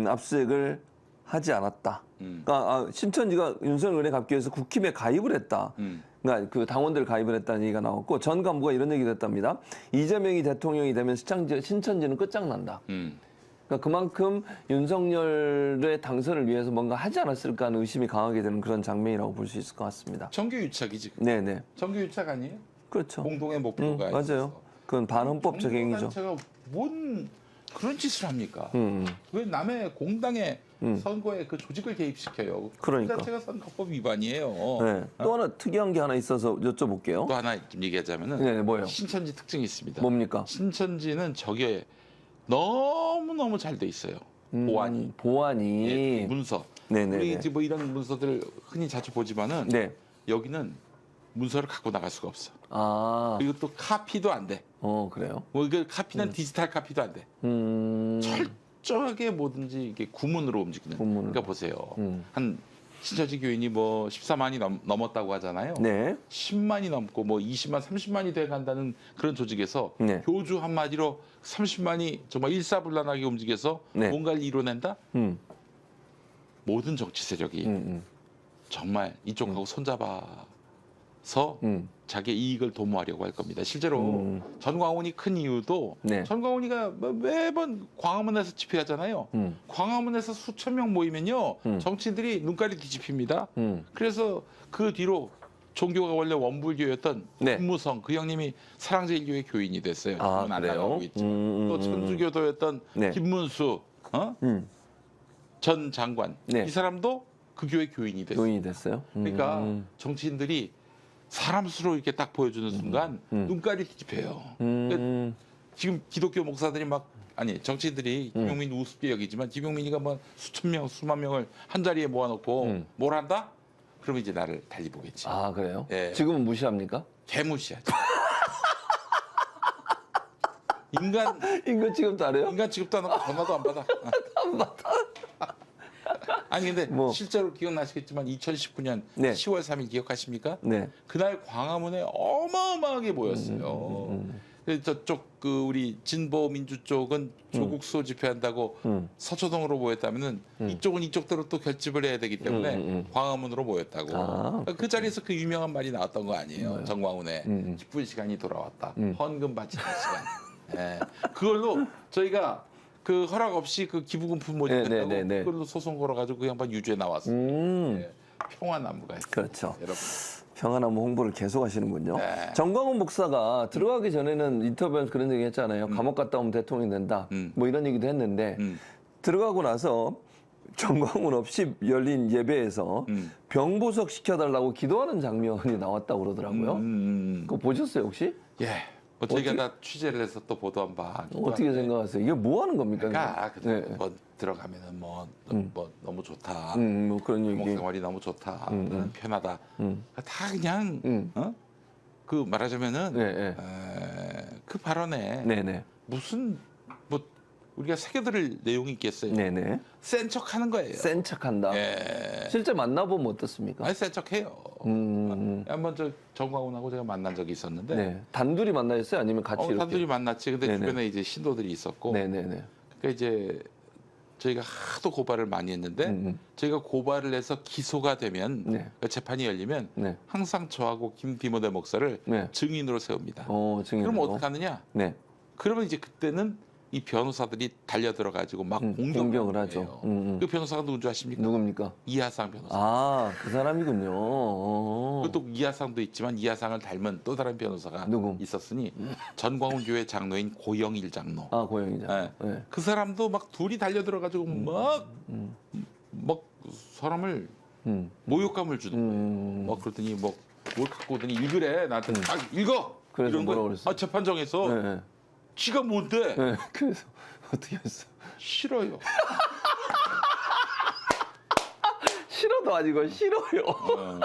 압수수색을 하지 않았다. 그러니까 신천지가 윤석열 은혜 갚기 위해서 국힘에 가입을 했다. 그러니까 그 당원들 가입을 했다는 얘기가 나왔고 전 간부가 이런 얘기를 했답니다. 이재명이 대통령이 되면 신천지는 끝장난다. 그러니까 그만큼 윤석열의 당선을 위해서 뭔가 하지 않았을까 하는 의심이 강하게 되는 그런 장면이라고 볼 수 있을 것 같습니다. 정규유착이지. 네네. 정규유착 아니에요? 그렇죠. 공동의 목표가 맞아요. 있어서. 그건 반헌법적 행위죠. 제가 뭔 그런 짓을 합니까? 음. 왜 남의 공당의 선거에 그 조직을 개입시켜요? 그러니까. 그 자체가 선거법 위반이에요. 네. 또 하나 특이한 게 하나 있어서 여쭤볼게요. 또 하나 좀 얘기하자면은 네, 뭐예요? 신천지 특징이 있습니다. 뭡니까? 신천지는 저게 너무 잘 돼 있어요. 보안이. 보안이. 예, 문서. 네네네. 우리 이제 뭐 이런 문서들 흔히 자주 보지만은 네. 여기는 문서를 갖고 나갈 수가 없어. 아. 그리고 또 카피도 안 돼. 그래요? 뭐 이거 카피는 디지털 카피도 안 돼. 철저하게 뭐든지 이게 구문으로 움직이는. 구문으로. 그러니까 보세요. 한 신천지 교인이 뭐 14만이 넘었다고 하잖아요. 네. 10만이 넘고 뭐 20만, 30만이 돼 간다는 그런 조직에서 네. 교주 한마디로 30만이 정말 일사불란하게 움직여서 네. 뭔가를 이뤄낸다? 음. 모든 정치 세력이 정말 이쪽하고 손잡아서 자기 이익을 도모하려고 할 겁니다. 실제로 전광훈이 큰 이유도 네. 전광훈이가 매번 광화문에서 집회하잖아요. 광화문에서 수천 명 모이면요. 정치인들이 눈깔이 뒤집힙니다. 그래서 그 뒤로 종교가 원래 원불교였던 네. 김무성 그 형님이 사랑제일교회 교인이 됐어요. 아, 지금은 안 그래요? 나가고 있지만 또 천주교도였던 네. 김문수 전 장관 네. 이 사람도 그 교회 교인이 됐어요. 교인이 됐어요? 그러니까 정치인들이 사람 수로 이렇게 딱 보여주는 순간 눈깔이 뒤집혀요. 그러니까 지금 기독교 목사들이 정치인들이 김용민 우습게 여기지만 김용민이가 뭐 수천 명, 수만 명을 한 자리에 모아놓고 뭘 한다? 그러면 이제 나를 달리 보겠지. 아, 그래요? 예. 지금은 무시합니까? 개무시하지. 인간 취급도 안 해요? 인간 취급도 안 하고 전화도 안 받아. 아니 근데 뭐. 실제로 기억나시겠지만 2019년 네. 10월 3일 기억하십니까? 네. 그날 광화문에 어마어마하게 모였어요. 그래서 저쪽 그 우리 진보 민주 쪽은 조국 수호 집회한다고 서초동으로 모였다면은 이쪽은 이쪽대로 또 결집을 해야 되기 때문에 광화문으로 모였다고. 아, 그 자리에서 그 유명한 말이 나왔던 거 아니에요? 정광훈의 기쁜 시간이 돌아왔다. 헌금 바치는 시간. 예. 그걸로 저희가 그 허락 없이 그 기부금품 모집했다고 네. 그걸로 소송 걸어가지고 그 양반 유죄 나왔어요. 예. 평화나무가 있어요. 그렇죠. 여러분. 평화나무 홍보를 계속 하시는군요. 네. 정광훈 목사가 들어가기 전에는 인터뷰에서 그런 얘기 했잖아요. 감옥 갔다 오면 대통령이 된다. 뭐 이런 얘기도 했는데 들어가고 나서 정광훈 없이 열린 예배에서 병보석 시켜달라고 기도하는 장면이 나왔다고 그러더라고요. 그거 보셨어요 혹시? 예. 뭐 저희가 다 취재를 해서 또 보도 한 바. 어떻게 생각하세요? 이게 뭐 하는 겁니까? 그러니까 네. 뭐 들어가면은 뭐 너무 좋다. 뭐 그런 얘기. 목생활이 너무 좋다. 나는 편하다. 다 그냥 그 말하자면은 네, 네. 그 발언에 네네. 무슨 뭐 우리가 새겨들을 내용이 있겠어요. 네네. 센 척하는 거예요. 센 척한다. 예. 실제 만나보면 어떻습니까? 아니 센 척해요. 한번 저 정광훈하고 제가 만난 적이 있었는데 네. 단둘이 만나셨어요? 아니면 같이 이렇게? 단둘이 만났지. 근데 네네. 주변에 이제 신도들이 있었고 네네네. 그러니까 이제 저희가 하도 고발을 많이 했는데 저희가 고발을 해서 기소가 되면 네. 그 재판이 열리면 네. 항상 저하고 김디모데 목사를 네. 증인으로 세웁니다. 증인으로. 그럼 어떻게 하느냐? 네. 그러면 이제 그때는 이 변호사들이 달려들어 가지고 막 공격을 하죠. 거예요. 그 변호사가 누군지 아십니까? 누굽니까? 이하상 변호사. 아, 그 사람이군요. 그것도 이하상도 있지만 이하상을 닮은 또 다른 변호사가 누구? 있었으니 전광훈 교회 장로인 고영일 장로. 아, 고영이죠. 네. 네. 그 사람도 막 둘이 달려들어 가지고 막 사람을 모욕감을 주는 거예요. 막 그러더니 뭐 뭘 갖고 오더니 읽으래 나한테 딱 읽어. 그래서 이런 뭐라고 거. 그랬어요? 아 재판정에서 네. 네. 지가 뭔데? 네. 그래서 어떻게 했어? 싫어요. 싫어도 아니고 싫어요.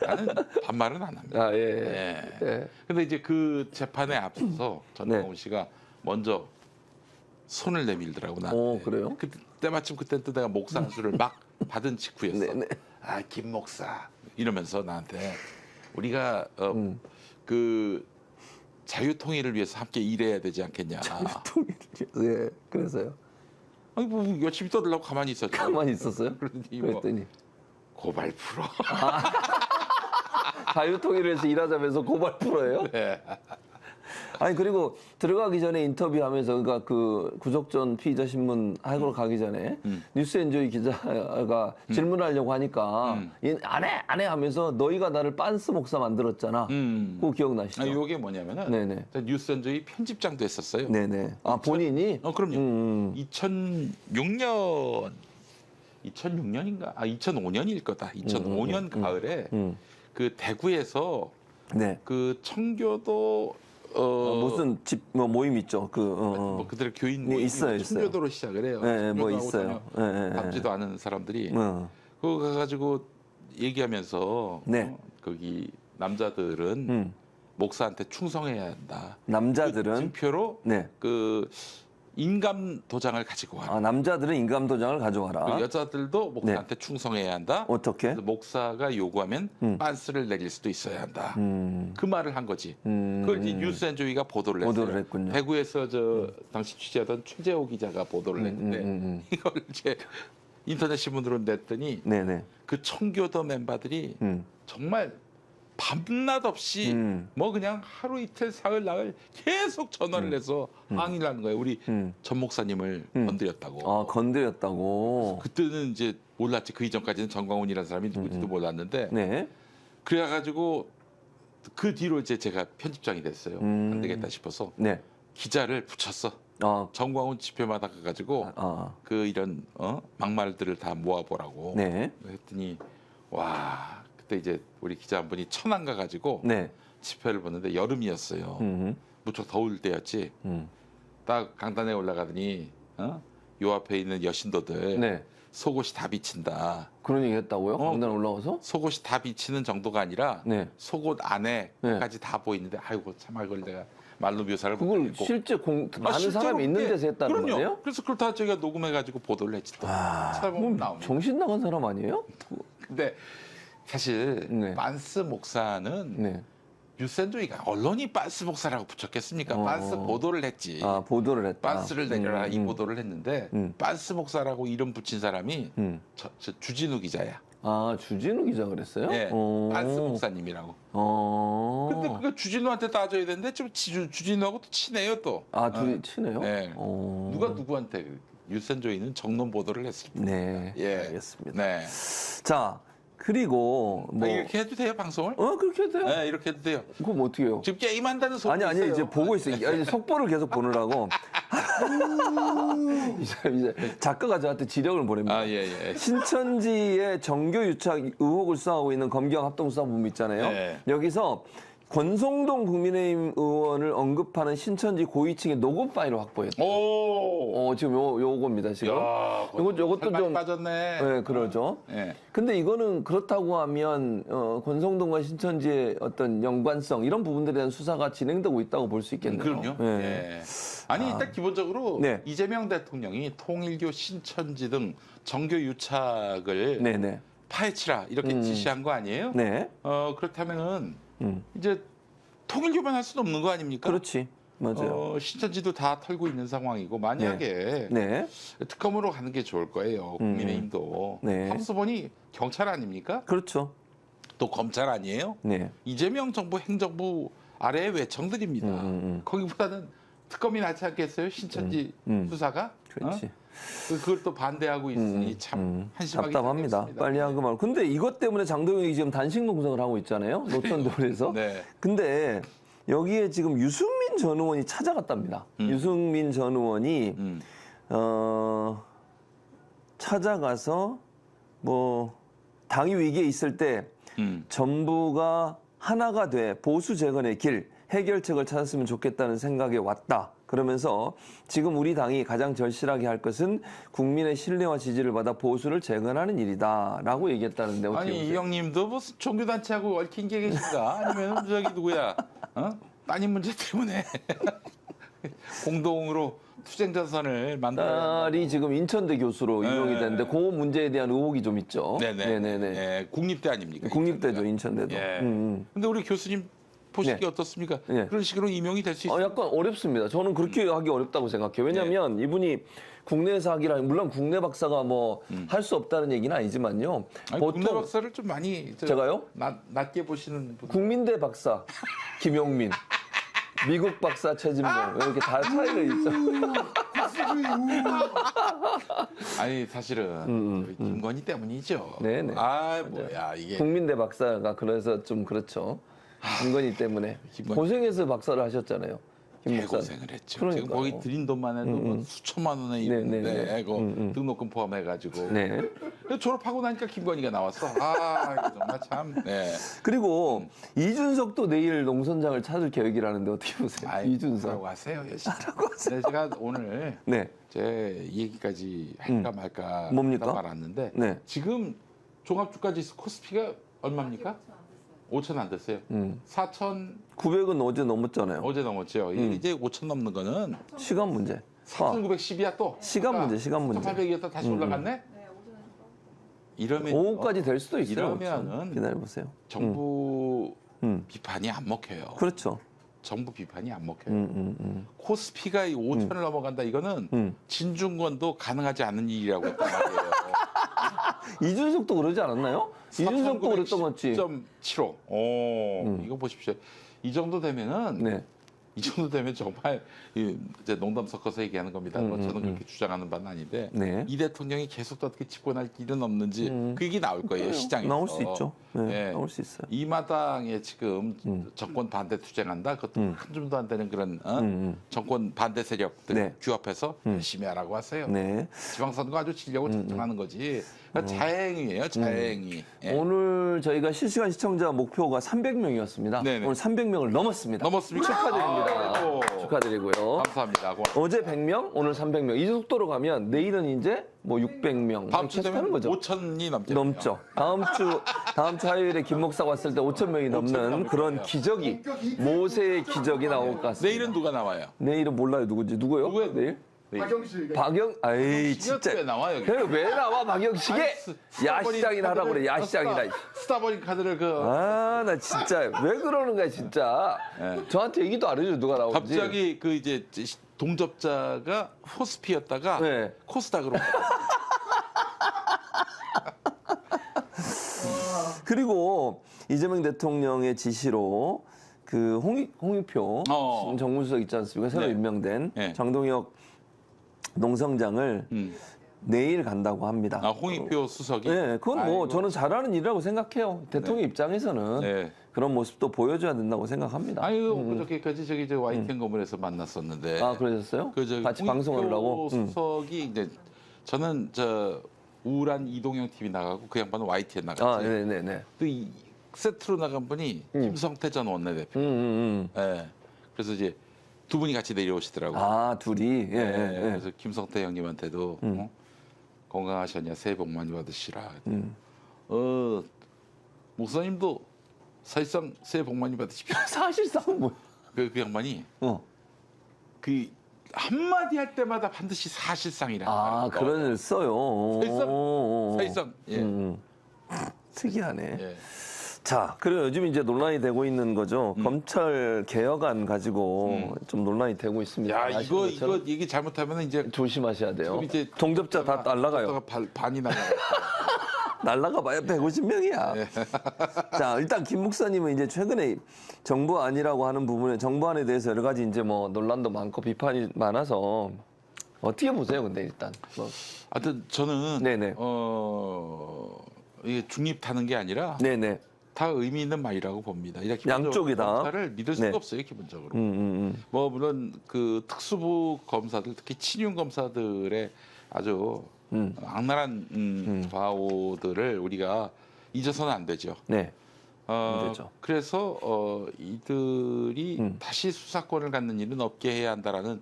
나는 반말은 안 합니다. 아, 예. 예. 예. 근데 이제 그 재판에 앞서서 전광훈 씨가 먼저 손을 내밀더라고 나한테. 그래요? 그때 마침 그때 또 내가 목사 안수를 막 받은 직후였어. 네, 네. 아, 김 목사 이러면서 나한테 우리가 그 자유통일을 위해서 함께 일해야 되지 않겠냐. 예. 그래서요. 아니 뭐 열심히 떠들라고 가만히 있었죠. 가만히 있었어요? 그러더니 뭐 그랬더니 고발 풀어. 자유통일에서 일하자면서 고발 풀어요? 네. 아니 그리고 들어가기 전에 인터뷰하면서 그러니까 그 구속전 피의자 신문 하러 가기 전에 뉴스엔조이 기자가 질문하려고 하니까 안 해 하면서 너희가 나를 빤스 목사 만들었잖아. 그거 기억나시죠? 아, 이게 뭐냐면은 네네. 뉴스엔조이 편집장도 했었어요. 네네. 아 본인이? 그럼요. 2006년인가? 2005년일 거다. 2005년 가을에 그 대구에서 네. 그 청교도 무슨 집 뭐 모임 있죠? 뭐 그들의 교인 네, 모임이 있어요. 청교도로 시작을 해요. 네, 뭐 청교도하고 있어요. 전혀 닮지도 않은 사람들이 그거 가가지고 얘기하면서 네. 거기 남자들은 목사한테 충성해야 한다. 남자들은 그 증표로 네. 그 인감 도장을 가지고 와라. 남자들은 인감 도장을 가져와라. 그 여자들도 목사한테 충성해야 한다. 어떻게? 그래서 목사가 요구하면 빤스를 내릴 수도 있어야 한다. 그 말을 한 거지. 그걸 이제 뉴스앤조이가 보도를 했어요. 보도를 했군요. 대구에서 저 당시 취재하던 최재호 기자가 보도를 했는데 이걸 이제 인터넷 신문으로 냈더니 네네. 그 청교도 멤버들이 정말 밤낮 없이 뭐 그냥 하루 이틀 사흘 나흘 계속 전화를 해서 항의를 하는 거예요. 우리 전 목사님을 건드렸다고. 아 건드렸다고. 그때는 이제 몰랐지. 그 이전까지는 전광훈이라는 사람이 누군지도 몰랐는데 네. 그래가지고 그 뒤로 이제 제가 편집장이 됐어요. 안 되겠다 싶어서 네. 기자를 붙였어. 전광훈 집회마다 가가지고 그 이런 막말들을 다 모아보라고. 네. 했더니 와 그때 이제 우리 기자 한 분이 천안 가가지고 네. 집회를 보는데 여름이었어요. 무척 더울 때였지. 딱 강단에 올라가더니 요 앞에 있는 여신도들 네. 속옷이 다 비친다. 그런 얘기 했다고요? 강단 올라와서? 속옷이 다 비치는 정도가 아니라 네. 속옷 안에까지 다 보이는데 아이고 참 그걸 내가 말로 묘사를 그걸 못하겠고. 실제 많은 실제로 사람이 있는 그게- 데서 했다는 그럼요. 거예요? 그래서 그걸 다 저희가 녹음해가지고 보도를 했지 또. 찾아보면 나옵니다. 정신 나간 사람 아니에요? 근데 사실 네. 빤스 목사는 네. 뉴스앤조이가 언론이 빤스 목사라고 붙였겠습니까? 빤스 보도를 했지. 보도를 했다. 빤스를 내려라 이 보도를 했는데 빤스 목사라고 이름 붙인 사람이 저 주진우 기자야. 주진우 기자 그랬어요? 예, 빤스 목사님이라고. 근데 그거 주진우한테 따져야 되는데 좀 주진우하고 또 친해요 또. 둘이 친해요? 네. 누가 누구한테 뉴스앤조이는 정론 보도를 했을 때. 네. 예. 알겠습니다. 네. 자, 그리고 뭐 이렇게 해도 돼요 방송을? 그렇게 해도 돼요? 네, 이렇게 해도 돼요. 그럼 어떻게 해요? 지금 게임한다는 소리 아니 있어요. 이제 보고 있어요. 아니, 속보를 계속 보느라고. 이제 작가가 저한테 지령을 보냅니다. 예. 신천지의 정교 유착 의혹을 수사하고 있는 검경 합동수사본부 있잖아요. 네. 여기서 권성동 국민의힘 의원을 언급하는 신천지 고위층의 녹음 파일을 확보했다. 오. 지금 요겁니다, 지금. 야, 요것도 살 많이 좀 빠졌네. 네, 그러죠. 네. 근데 이거는 그렇다고 하면 권성동과 신천지의 어떤 연관성 이런 부분들에 대한 수사가 진행되고 있다고 볼 수 있겠네요. 그럼요. 네. 네. 아니 일단 기본적으로 네. 이재명 대통령이 통일교, 신천지 등 정교 유착을 네, 네. 파헤치라 이렇게 지시한 거 아니에요? 네. 그렇다면은 음. 이제 통일교만 할 수는 없는 거 아닙니까? 그렇지. 맞아요. 신천지도 다 털고 있는 상황이고 만약에 네. 특검으로 가는 게 좋을 거예요. 국민의힘도. 네. 하면서 보니 경찰 아닙니까? 그렇죠. 또 검찰 아니에요? 네. 이재명 정부 행정부 아래의 외청들입니다. 거기보다는 특검이 낫지 않겠어요? 신천지 수사가? 그렇지. 그걸 또 반대하고 있으니 참 한심하게 답답합니다. 생겼습니다. 빨리 하고 말고. 근데 이것 때문에 장동혁이 지금 단식 농성을 하고 있잖아요. 노천돌에서. 네. 근데 여기에 지금 유승민 전 의원이 찾아갔답니다. 유승민 전 의원이 찾아가서 뭐 당이 위기에 있을 때 전부가 하나가 돼 보수 재건의 길 해결책을 찾았으면 좋겠다는 생각에 왔다. 그러면서 지금 우리 당이 가장 절실하게 할 것은 국민의 신뢰와 지지를 받아 보수를 재건하는 일이다라고 얘기했다는데 어떻게 아니 보세요? 이 형님도 뭐 종교단체하고 얽힌 게 계신가? 아니면 저기 누구야? 따님 문제 때문에 공동으로 투쟁전선을 만들어야 딸이 지금 인천대 교수로 임용이 됐는데 그 문제에 대한 의혹이 좀 있죠. 네네. 네, 국립대 아닙니까? 국립대죠, 인천대도. 예. 근데 우리 교수님 보시기 네. 어떻습니까? 네. 그런 식으로 임용이 될 수 있어요? 약간 어렵습니다. 저는 그렇게 하기 어렵다고 생각해요. 왜냐하면 이분이 국내에서 하기라 물론 국내 박사가 뭐 할 수 없다는 얘기는 아니지만요. 아니, 보통 국내 박사를 좀 많이 제가요? 낮게 보시는 분. 국민대 박사 김용민, 미국 박사 최진봉 이렇게 다 차이가 있죠. 아니 사실은 김건희 때문이죠. 네네. 아 뭐야 이게. 국민대 박사가 그래서 좀 그렇죠. 김건희 때문에 김건희. 고생해서 박사를 하셨잖아요. 김 목사. 고생을 했죠. 그러니까요. 지금 거기 들인 돈만 해도 뭐 수천만 원에 이르는데 그 등록금 포함해가지고 네. 그래서 졸업하고 나니까 김건희가 나왔어. 아 이거 정말 참. 네. 그리고 이준석도 내일 농선장을 찾을 계획이라는데 어떻게 보세요? 아이, 이준석. 하고 하세요. 네, 제가 오늘 네. 제 이 얘기까지 할까 말까 뭡니까? 하다 말았는데 네. 지금 종합주가지수 코스피가 얼마입니까? 5천 안 됐어요. 4천 900은 어제 넘었잖아요. 어제 넘었죠. 이제 5천 넘는 거는 시간 문제. 4,910이야 또. 시간 문제, 시간 문제. 1,800이었다 다시 올라갔네. 이러면 오후까지 될 수도 있어요. 이러면은 기다려보세요. 정부 비판이 안 먹혀요. 그렇죠. 정부 비판이 안 먹혀요. 코스피가 5천을 넘어간다 이거는 진중권도 가능하지 않은 일이라고 했단 말이에요. 이준석도 그러지 않았나요? 이준석도 그랬던 것 같지. 10.75. 오, 이거 보십시오. 이 정도 되면은 네. 이 정도 되면 정말 이제 농담 섞어서 얘기하는 겁니다. 뭐 저는 그렇게 주장하는 바는 아닌데 네. 이 대통령이 계속 또 어떻게 집권할 길은 없는지 그 얘기 나올 거예요 시장에서. 나올 수 있죠. 네, 예. 나올 수 있어요. 이 마당에 지금 정권 반대 투쟁한다. 그것도 한 줌도 안 되는 그런 정권 반대 세력들 네. 규합해서 열심히 하라고 하세요. 네. 지방선거 아주 진력을 작정하는 거지. 그러니까 자행이에요, 자행이. 예. 오늘 저희가 실시간 시청자 목표가 300명이었습니다. 네네. 오늘 300명을 넘었습니다. 넘었습니까? 축하드립니다. 아이고. 축하드리고요. 감사합니다. 고맙습니다. 어제 100명, 오늘 300명. 이 속도로 가면 내일은 이제 뭐 600명. 다음 주 계속 되면 하는 거죠. 5천이 넘죠. 넘죠. 다음 주 화요일에 김 목사가 왔을 때 5천 명이 넘는 넘을 그런 거예요. 기적이 모세의 기적이 나올 것 같습니다. 내일은 누가 나와요? 내일은 몰라요 누구지 누구요? 누구예요? 내일? 박영식 아이 진짜 진짜 왜 나와 여기? 왜 나와 박영식에 야시장이나 하라고 그래 야시장이나. 스타버린 카드를 그 아 나 진짜 왜 그러는 거야 진짜. 네. 저한테 얘기도 안 해줘 누가 나오는지. 갑자기 그 이제 동접자가 코스피였다가 네. 코스닥으로 그리고 이재명 대통령의 지시로 그 홍익표 정무수석 있지 않습니까? 새로 네. 임명된 네. 장동혁 농성장을 내일 간다고 합니다. 아, 홍익표 수석이. 네, 그건 뭐 아이고. 저는 잘하는 일이라고 생각해요. 대통령 입장에서는 네. 그런 모습도 보여줘야 된다고 생각합니다. 아유 그저께까지 저기 저 YTN 건물에서 만났었는데. 아 그러셨어요? 그 저기 같이 홍익표 방송하려고? 수석이 이제 저는 저 우울한 이동형 TV 나가고 그 양반은 YTN 아 나갔지. 네네네. 또 세트로 나간 분이 김성태 전 원내대표. 예. 그래서 이제 두 분이 같이 내려오시더라고요. 아, 둘이. 예, 예, 예. 그래서 김성태 형님한테도 건강하셨냐, 새해 복 많이 받으시라. 목사님도 사실상 새해 복 많이 받으십시오. 사실상 뭐. 그 양반이 어. 그 한마디 할 때마다 반드시 사실상이라. 아, 그런 일 써요. 사실상. 예. 특이하네. 예. 자, 그리고 요즘 이제 논란이 되고 있는 거죠. 검찰 개혁안 가지고 좀 논란이 되고 있습니다. 야, 아시는 이거 것처럼 얘기 잘못하면 이제 조심하셔야 돼요. 지금 이제 동접자 다 날라가요. 반이 나가. 날라가 봐야 150명이야. 자, 일단 김 목사님은 이제 최근에 정부안이라고 하는 부분에 정부안에 대해서 여러 가지 이제 뭐 논란도 많고 비판이 많아서 어떻게 보세요? 근데 일단 뭐. 하여튼 저는 네네. 이게 중립하는 게 아니라 네네. 다 의미 있는 말이라고 봅니다. 양쪽이다. 검사를 믿을 수가 네. 없어요, 기본적으로. 뭐 물론 그 특수부 검사들, 특히 친윤 검사들의 아주 악랄한 과오들을 우리가 잊어서는 안 되죠. 네. 안 되죠. 그래서 이들이 다시 수사권을 갖는 일은 없게 해야 한다라는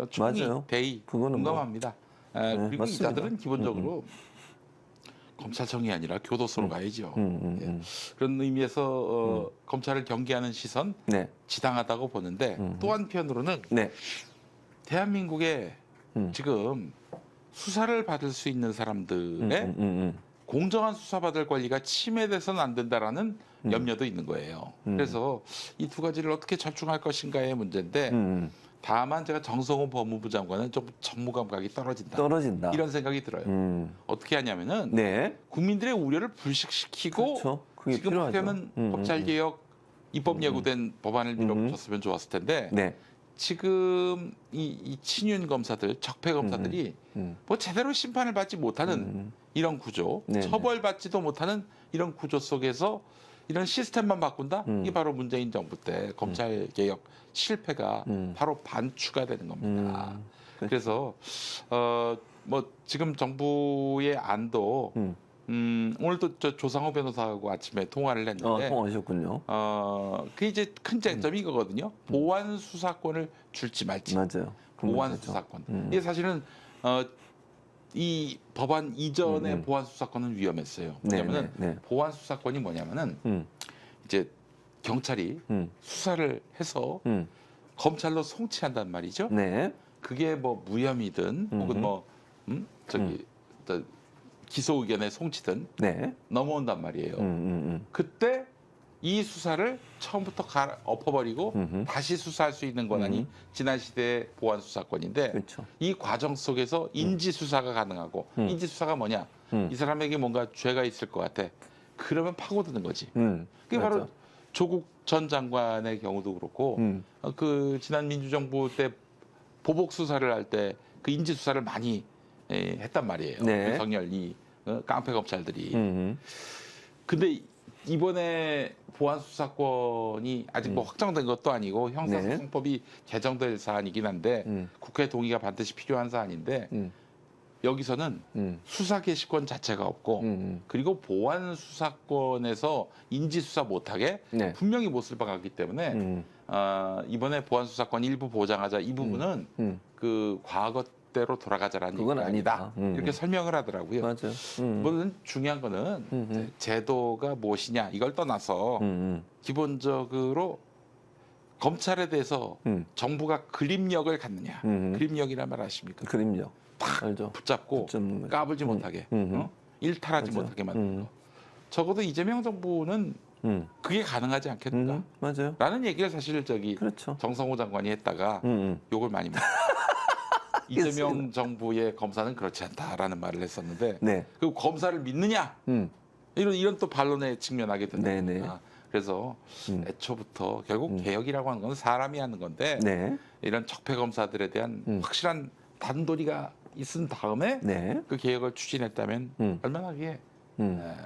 총리 맞아요. 대의 그거는 뭐. 공감합니다. 그리고 맞습니다. 이자들은 기본적으로 검찰청이 아니라 교도소로 가야죠. 예. 그런 의미에서 검찰을 경계하는 시선 네. 지당하다고 보는데 또 한편으로는 네. 대한민국에 지금 수사를 받을 수 있는 사람들의 공정한 수사받을 권리가 침해돼서는 안 된다라는 염려도 있는 거예요. 그래서 이 두 가지를 어떻게 절충할 것인가의 문제인데 다만 제가 정성호 법무부 장관은 좀 전무감각이 떨어진다. 이런 생각이 들어요. 어떻게 하냐면은 네. 국민들의 우려를 불식시키고 그렇죠. 그게 지금 필요하죠. 하면 법찰개혁 입법 예고된 법안을 밀어붙였으면 좋았을 텐데 네. 지금 이 친윤 검사들, 적폐 검사들이 뭐 제대로 심판을 받지 못하는 이런 구조, 네네. 처벌받지도 못하는 이런 구조 속에서 이런 시스템만 바꾼다? 이게 바로 문재인 정부 때 검찰 개혁 실패가 바로 반추가 되는 겁니다. 그래서 뭐 지금 정부의 안도 오늘도 저 조상호 변호사하고 아침에 통화를 했는데 통화하셨군요. 그 이제 큰 쟁점이 이거거든요. 보안 수사권을 줄지 말지. 맞아요. 보안 수사권. 이게 사실은 이 법안 이전의 보안 수사권은 위험했어요. 왜냐면은 네. 보안 수사권이 뭐냐면은 이제 경찰이 수사를 해서 검찰로 송치한단 말이죠. 네. 그게 뭐 무혐의든 혹은 뭐 저 기소 의견에 송치든 네. 넘어온단 말이에요. 그때 이 수사를 처음부터 엎어버리고 다시 수사할 수 있는 권한이 지난 시대의 보안 수사권인데 그렇죠. 이 과정 속에서 인지 수사가 가능하고 인지 수사가 뭐냐? 이 사람에게 뭔가 죄가 있을 것 같아. 그러면 파고드는 거지. 그게 바로 맞죠. 조국 전 장관의 경우도 그렇고 그 지난 민주정부 때 보복 수사를 할 때 그 인지 수사를 많이 했단 말이에요. 네. 윤석열 이 깡패 검찰들이. 근데 이번에 보안 수사권이 아직 뭐 확정된 것도 아니고 형사소송법이 개정될 사안이긴 한데 국회 동의가 반드시 필요한 사안인데 여기서는 수사 개시권 자체가 없고 그리고 보안 수사권에서 인지 수사 못하게 네. 분명히 못을 박았기 때문에 이번에 보안 수사권 일부 보장하자 이 부분은 그 과거대로 돌아가자라는 그건 얘기가 아니다. 아니다. 이렇게 설명을 하더라고요. 맞아요. 물론 중요한 거는 제도가 무엇이냐 이걸 떠나서 기본적으로 검찰에 대해서 정부가 그림력을 갖느냐. 그림력이란 말 아십니까? 그림력. 알죠. 붙잡고 붙잡는 거죠. 까불지 못하게 일탈하지 맞아요. 못하게 만드는 거. 적어도 이재명 정부는 그게 가능하지 않겠는가? 맞아요. 라는 얘기를 사실 저기 그렇죠. 정성호 장관이 했다가 욕을 많이 먹었어요. 이재명 정부의 검사는 그렇지 않다라는 말을 했었는데 네. 그 검사를 믿느냐? 이런 또 반론에 직면하게 된다. 네네. 그래서 애초부터 결국 개혁이라고 하는 건 사람이 하는 건데 네. 이런 적폐 검사들에 대한 확실한 단도리가 있은 다음에 네. 그 개혁을 추진했다면 얼마나 그게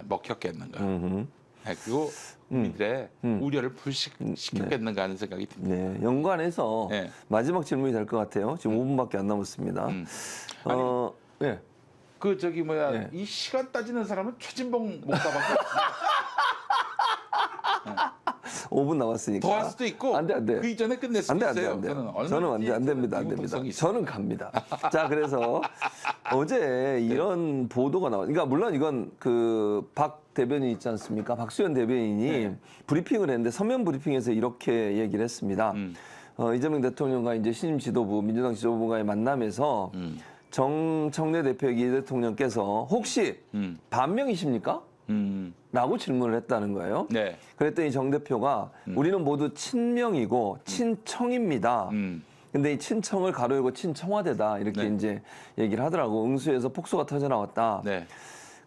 먹혔겠는가. 그리고 국민들의 우려를 불식시켰겠는가 하는 생각이 듭니다. 네. 연관해서 네. 마지막 질문이 될 것 같아요. 지금 5분밖에 안 남았습니다. 네. 그 저기 뭐야 네. 이 시간 따지는 사람은 최진봉 목사밖에 없어요. 5분 남았으니까. 더 할 수도 있고 안 돼, 안 돼. 그 이전에 끝낼 수도 안 돼, 안 돼, 있어요. 안 돼. 저는 저는 안 돼, 안 됩니다, 안 됩니다. 융통성이 있어요. 저는 갑니다. 자, 그래서 어제 이런 보도가 나와. 그러니까 물론 이건 그 박 대변인 있지 않습니까? 박수현 대변인이 브리핑을 했는데 서면 브리핑에서 이렇게 얘기를 했습니다. 이재명 대통령과 이제 신임 지도부, 민주당 지도부와의 만남에서 정청래 대표에게 이 대통령께서 혹시 반명이십니까? 라고 질문을 했다는 거예요. 네. 그랬더니 정 대표가 우리는 모두 친명이고 친청입니다. 근데 이 친청을 가로 열고 친청와대다 이렇게 네. 이제 얘기를 하더라고. 응수에서 폭소가 터져 나왔다. 네.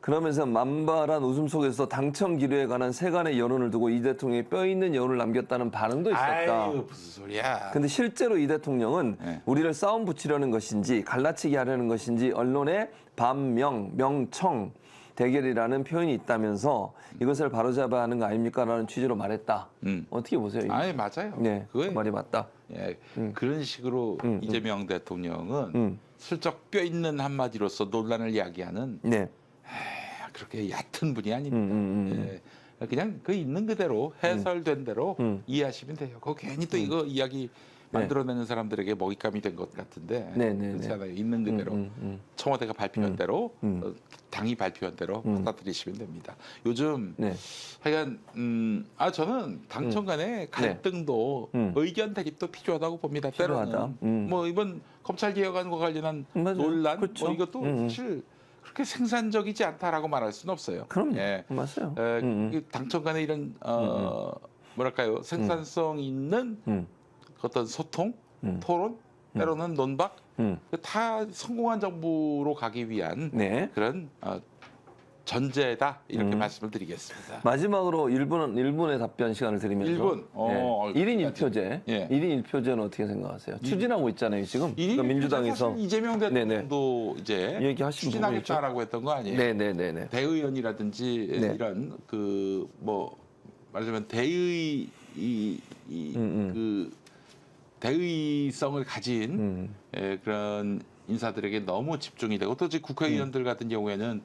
그러면서 만발한 웃음 속에서 당청 기류에 관한 세간의 여론을 두고 이 대통령이 뼈 있는 여론을 남겼다는 반응도 있었다. 아유 무슨 소리야. 근데 실제로 이 대통령은 네. 우리를 싸움 붙이려는 것인지 갈라치기 하려는 것인지 언론에 반명, 명청 대결이라는 표현이 있다면서 이것을 바로잡아야 하는 거 아닙니까? 라는 취지로 말했다. 어떻게 보세요? 이거? 아니 맞아요. 네, 그거에 그 말이 맞다. 예, 그런 식으로 이재명 대통령은 슬쩍 뼈 있는 한마디로서 논란을 야기하는 네. 그렇게 얕은 분이 아닙니다. 예, 그냥 그 있는 그대로 해설된 대로 이해하시면 돼요. 그거 괜히 또 이거 이야기 만들어내는 사람들에게 먹잇감이 된 것 같은데 네, 네, 그렇지 네. 않아요. 있는 그대로 청와대가 발표한 대로 당이 발표한 대로 받아들이시면 됩니다. 요즘 네. 하여간 저는 당청 간의 갈등도 의견 대립도 필요하다고 봅니다. 필요하다. 때로는 뭐 이번 검찰 개혁안과 관련한 맞아요. 논란 그렇죠. 뭐 이것도 사실 그렇게 생산적이지 않다라고 말할 수는 없어요. 그럼요. 예. 맞아요. 이 당청 간의 이런 뭐랄까요 생산성 있는 어떤 소통, 토론, 때로는 논박 다 성공한 정부로 가기 위한 네. 그런 전제다 이렇게 말씀을 드리겠습니다. 마지막으로 일본의 답변 시간을 드리면서 일본? 네. 1인 1표제. 예. 1인 1표제는 어떻게 생각하세요? 추진하고 있잖아요, 지금. 그러니까 민주당에서 사실 이재명 대통령도 이제 얘기하신 추진하겠다라고 했던 거 아니에요? 네네네네. 대의원이라든지 네. 이런 그 뭐 말하자면 대의 그 대의성을 가진 그런 인사들에게 너무 집중이 되고 또 이제 국회의원들 같은 경우에는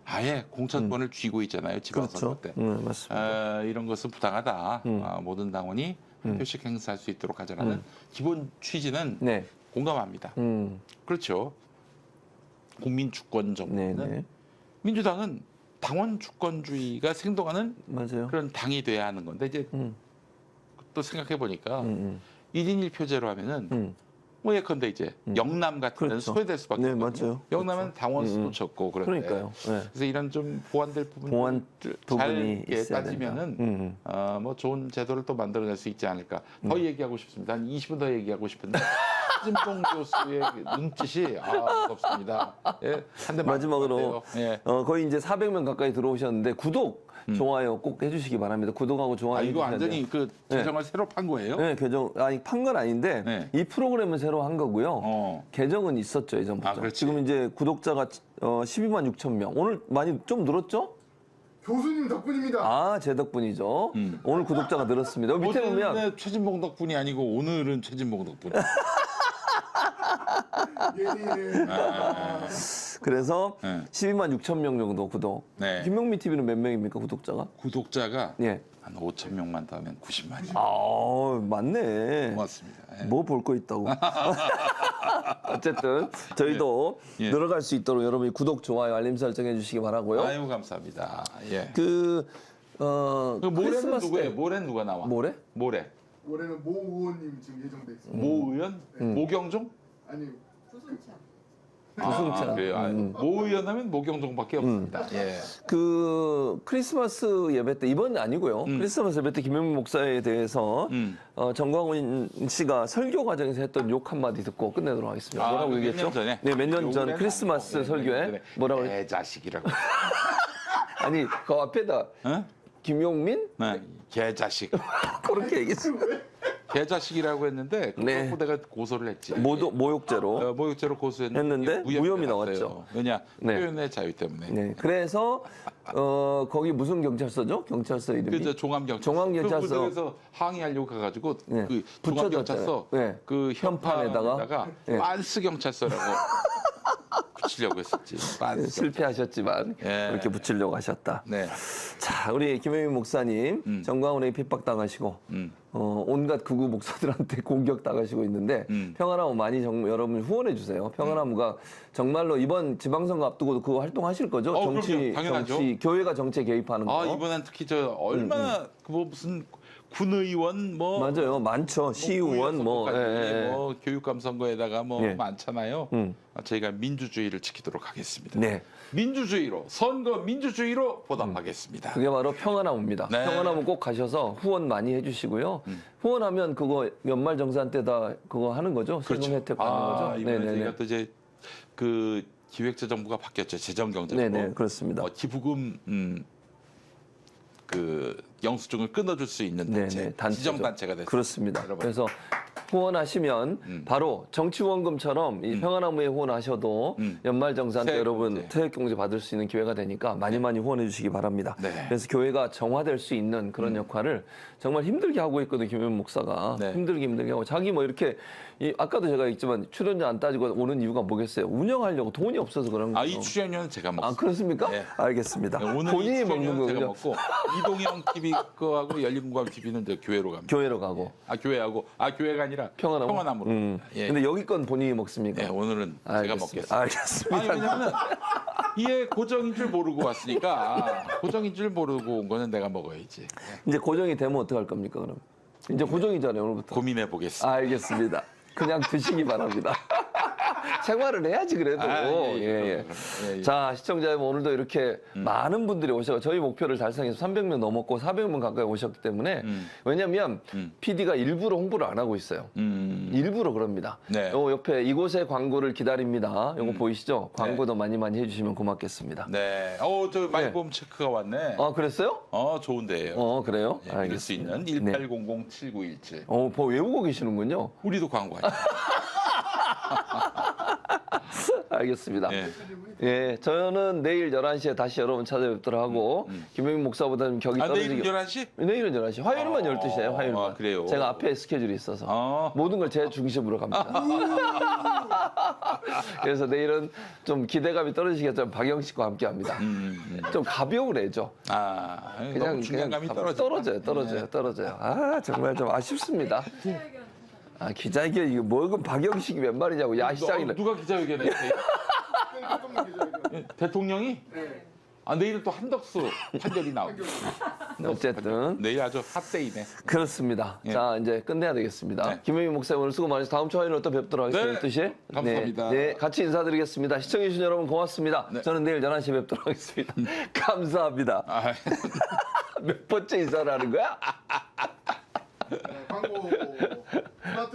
아예 공천권을 쥐고 있잖아요. 지방선거 그렇죠. 때. 맞습니다. 이런 것은 부당하다. 모든 당원이 한 표씩 행사할 수 있도록 하자라는 기본 취지는 네. 공감합니다. 그렇죠. 국민 주권 정부는 네네. 민주당은 당원 주권주의가 생동하는 맞아요. 그런 당이 돼야 하는 건데 이제 또 생각해 보니까 1인 1표제로 하면은 뭐 예컨대 이제 영남 같은 데는 그렇죠. 소외될 수밖에 네, 없거든요. 맞아요. 영남은 당원 수도 적고 그런데 그러니까요. 네. 그래서 이런 좀 보완될 보완 부분들 부분이 잘 이렇게 있어야 따지면은 뭐 좋은 제도를 또 만들어낼 수 있지 않을까. 더 얘기하고 싶습니다. 한 20분 더 얘기하고 싶은데 진봉 교수의 눈짓이 무섭습니다. 예, 한 대 마지막으로 예. 거의 이제 400명 가까이 들어오셨는데 구독, 좋아요 꼭 해주시기 바랍니다. 구독하고 좋아요. 이거 해주셔야 완전히 돼요. 그 계정을 새로 판 거예요? 네, 계정 판 건 아닌데 네. 이 프로그램은 새로 한 거고요. 계정은 있었죠 이전부터. 그렇지. 지금 이제 구독자가 12만 6천 명. 오늘 많이 좀 늘었죠? 교수님 덕분입니다. 아, 제 덕분이죠. 오늘 구독자가 늘었습니다. 밑에 보면 오늘은 최진봉 덕분이 아니고 오늘은 최진봉 덕분. 예. 그래서 네. 12만 6천 명 정도 구독. 네. 김명미 TV는 몇 명입니까 구독자가? 구독자가 예. 한 5천 명만 더 하면 90만이. 아, 맞네. 고맙습니다. 예. 뭐 볼 거 있다고. 어쨌든 저희도 예. 늘어갈 수 있도록 여러분이 구독, 좋아요, 알림 설정해 주시기 바라고요. 아유 감사합니다. 예. 그 모레는 크리스마스 누구예요? 때 모레는 누가 나와? 모레? 모레. 올해는 모 의원님 지금 예정돼 있습니다. 모 의원? 모경종? 아니 부승찬. 그래요. 모 의원 하면 모경종밖에 없습니다. 예. 그 크리스마스 예배 때 이번 아니고요. 크리스마스 예배 때 김영민 목사에 대해서 정광훈 씨가 설교 과정에서 했던 욕 한마디 듣고 끝내도록 하겠습니다. 뭐라고 몇 얘기했죠? 년 전에? 네, 몇 년 전 요번에는 크리스마스 아니고, 몇 년 설교에 전에. 뭐라고 개자식이라고. 아니 그 앞에다 어? 김용민 네. 개자식. 그렇게 얘기했어요. 개자식이라고 했는데 그거 네. 갖고 내가 고소를 했지. 모욕죄로. 모욕죄로 고소했는데 했는데 무혐의 났어요. 나왔죠. 왜냐 네. 표현의 자유 때문에. 네, 그래서 거기 무슨 경찰서죠? 경찰서 이름이? 그저 종암경찰서. 종암경찰서. 그래서 항의하려고 가가지고 네. 그 붙여줬잖아요. 종암경찰서 네. 그 현판에다가. 현판에다가 네. 빤스 경찰서라고 붙이려고 했었지. 빠졌어. 실패하셨지만 예. 그렇게 붙이려고 하셨다. 네. 자, 우리 김영민 목사님 정광훈에게 핍박당하시고 온갖 극우 목사들한테 공격당하시고 있는데 평화나무 많이 여러분 후원해 주세요. 평화나무가 정말로 이번 지방선거 앞두고 그거 활동하실 거죠? 그럼요. 당연하죠. 교회가 정치에 개입하는 거. 아 이번엔 특히 저 얼마나 뭐 무슨 군의원 뭐 맞아요. 많죠. 시의원 뭐, 뭐 교육감 선거에다가 뭐 예. 많잖아요. 저희가 민주주의를 지키도록 하겠습니다. 네. 민주주의로 선거 민주주의로 보답하겠습니다. 그게 바로 평화나무입니다. 네. 평화나무 꼭 가셔서 후원 많이 해주시고요. 후원하면 그거 연말정산 때 다 그거 하는 거죠. 세금 혜택 받는 거죠. 이번에 저희가 또 이제 그 기획재정부가 바뀌었죠. 재정경제부로. 네네 그렇습니다. 기부금 그 영수증을 끊어줄 수 있는 단체, 단체죠. 지정 단체가 됐습니다. 그렇습니다. 여러분. 그래서 후원하시면 바로 정치후원금처럼 이 평화나무에 후원하셔도 연말정산 때 여러분 세액공제. 세액공제 받을 수 있는 기회가 되니까 많이 많이 후원해 주시기 바랍니다. 네. 그래서 교회가 정화될 수 있는 그런 역할을 정말 힘들게 하고 있거든요. 김현 목사가 네. 힘들게 하고 자기 뭐 이렇게 아까도 제가 했지만 출연료 안 따지고 오는 이유가 뭐겠어요? 운영하려고 돈이 없어서 그런 거죠. 이 출연료는 제가 먹습니다. 아 그렇습니까? 네. 알겠습니다. 오늘 본인이 이 먹는 출연료는 제가 거군요. 먹고 이동형 TV 거하고 열린공감 TV는 이제 교회로 갑니다. 교회로 가고 교회가 아니라 평화나무. 평화나무로. 예. 근데 여기 건 본인이 먹습니까? 예, 오늘은 제가 먹겠습니다. 알겠습니다. 아니 왜냐면 이게 고정인 줄 모르고 왔으니까 고정인 줄 모르고 온 거는 내가 먹어야지. 예. 이제 고정이 되면 어떡할 겁니까, 그럼? 이제 고정이잖아요, 오늘부터. 고민해 보겠습니다. 알겠습니다. 그냥 드시기 바랍니다. 생활을 해야지 그래도. 예. 자, 시청자 여러분 오늘도 이렇게 많은 분들이 오셔서 저희 목표를 달성해서 300명 넘었고 400명 가까이 오셨기 때문에 왜냐면 PD가 일부러 홍보를 안 하고 있어요. 일부러 그럽니다. 네. 요 옆에 이곳의 광고를 기다립니다. 요거 보이시죠? 광고도 많이 해주시면 고맙겠습니다. 네. 저 마이봄 체크가 왔네. 아, 그랬어요? 좋은데요. 그래요? 예, 믿을 수 있는 18007917. 외우고 계시는군요. 우리도 광고하죠. 알겠습니다. 예. 예, 저는 내일 11시에 다시 여러분 찾아뵙도록 하고 김영민 목사보다는 격이 내일은 떨어지게 11시? 내일은 11시. 화요일만 12시에요. 화요일만. 그래요? 제가 앞에 스케줄이 있어서 모든 걸 제 중심으로 갑니다. 그래서 내일은 좀 기대감이 떨어지겠지만 박영식과 함께 합니다. 좀 가벼우래죠. 너무 중량감이 떨어져요. 아, 정말 좀 아쉽습니다. 기자회견 이거 뭐 박영식이 웬 말이냐고. 야시장이네. 누가 기자회견해? 대통령이? 네. 내일은 또 한덕수 판결이 나오고. 어쨌든 내일 아주 핫데이네. 그렇습니다. 자, 이제 끝내야 되겠습니다. 네. 김영민 목사님 오늘 수고 많으셨습니다. 다음 주 화요일에 또 뵙도록 하겠습니다. 네. 12시에. 감사합니다. 네, 같이 인사드리겠습니다. 시청해주신 여러분 고맙습니다. 네. 저는 내일 11시에 뵙도록 하겠습니다. 감사합니다. 몇 번째 인사를 하는 거야? 광고 스마트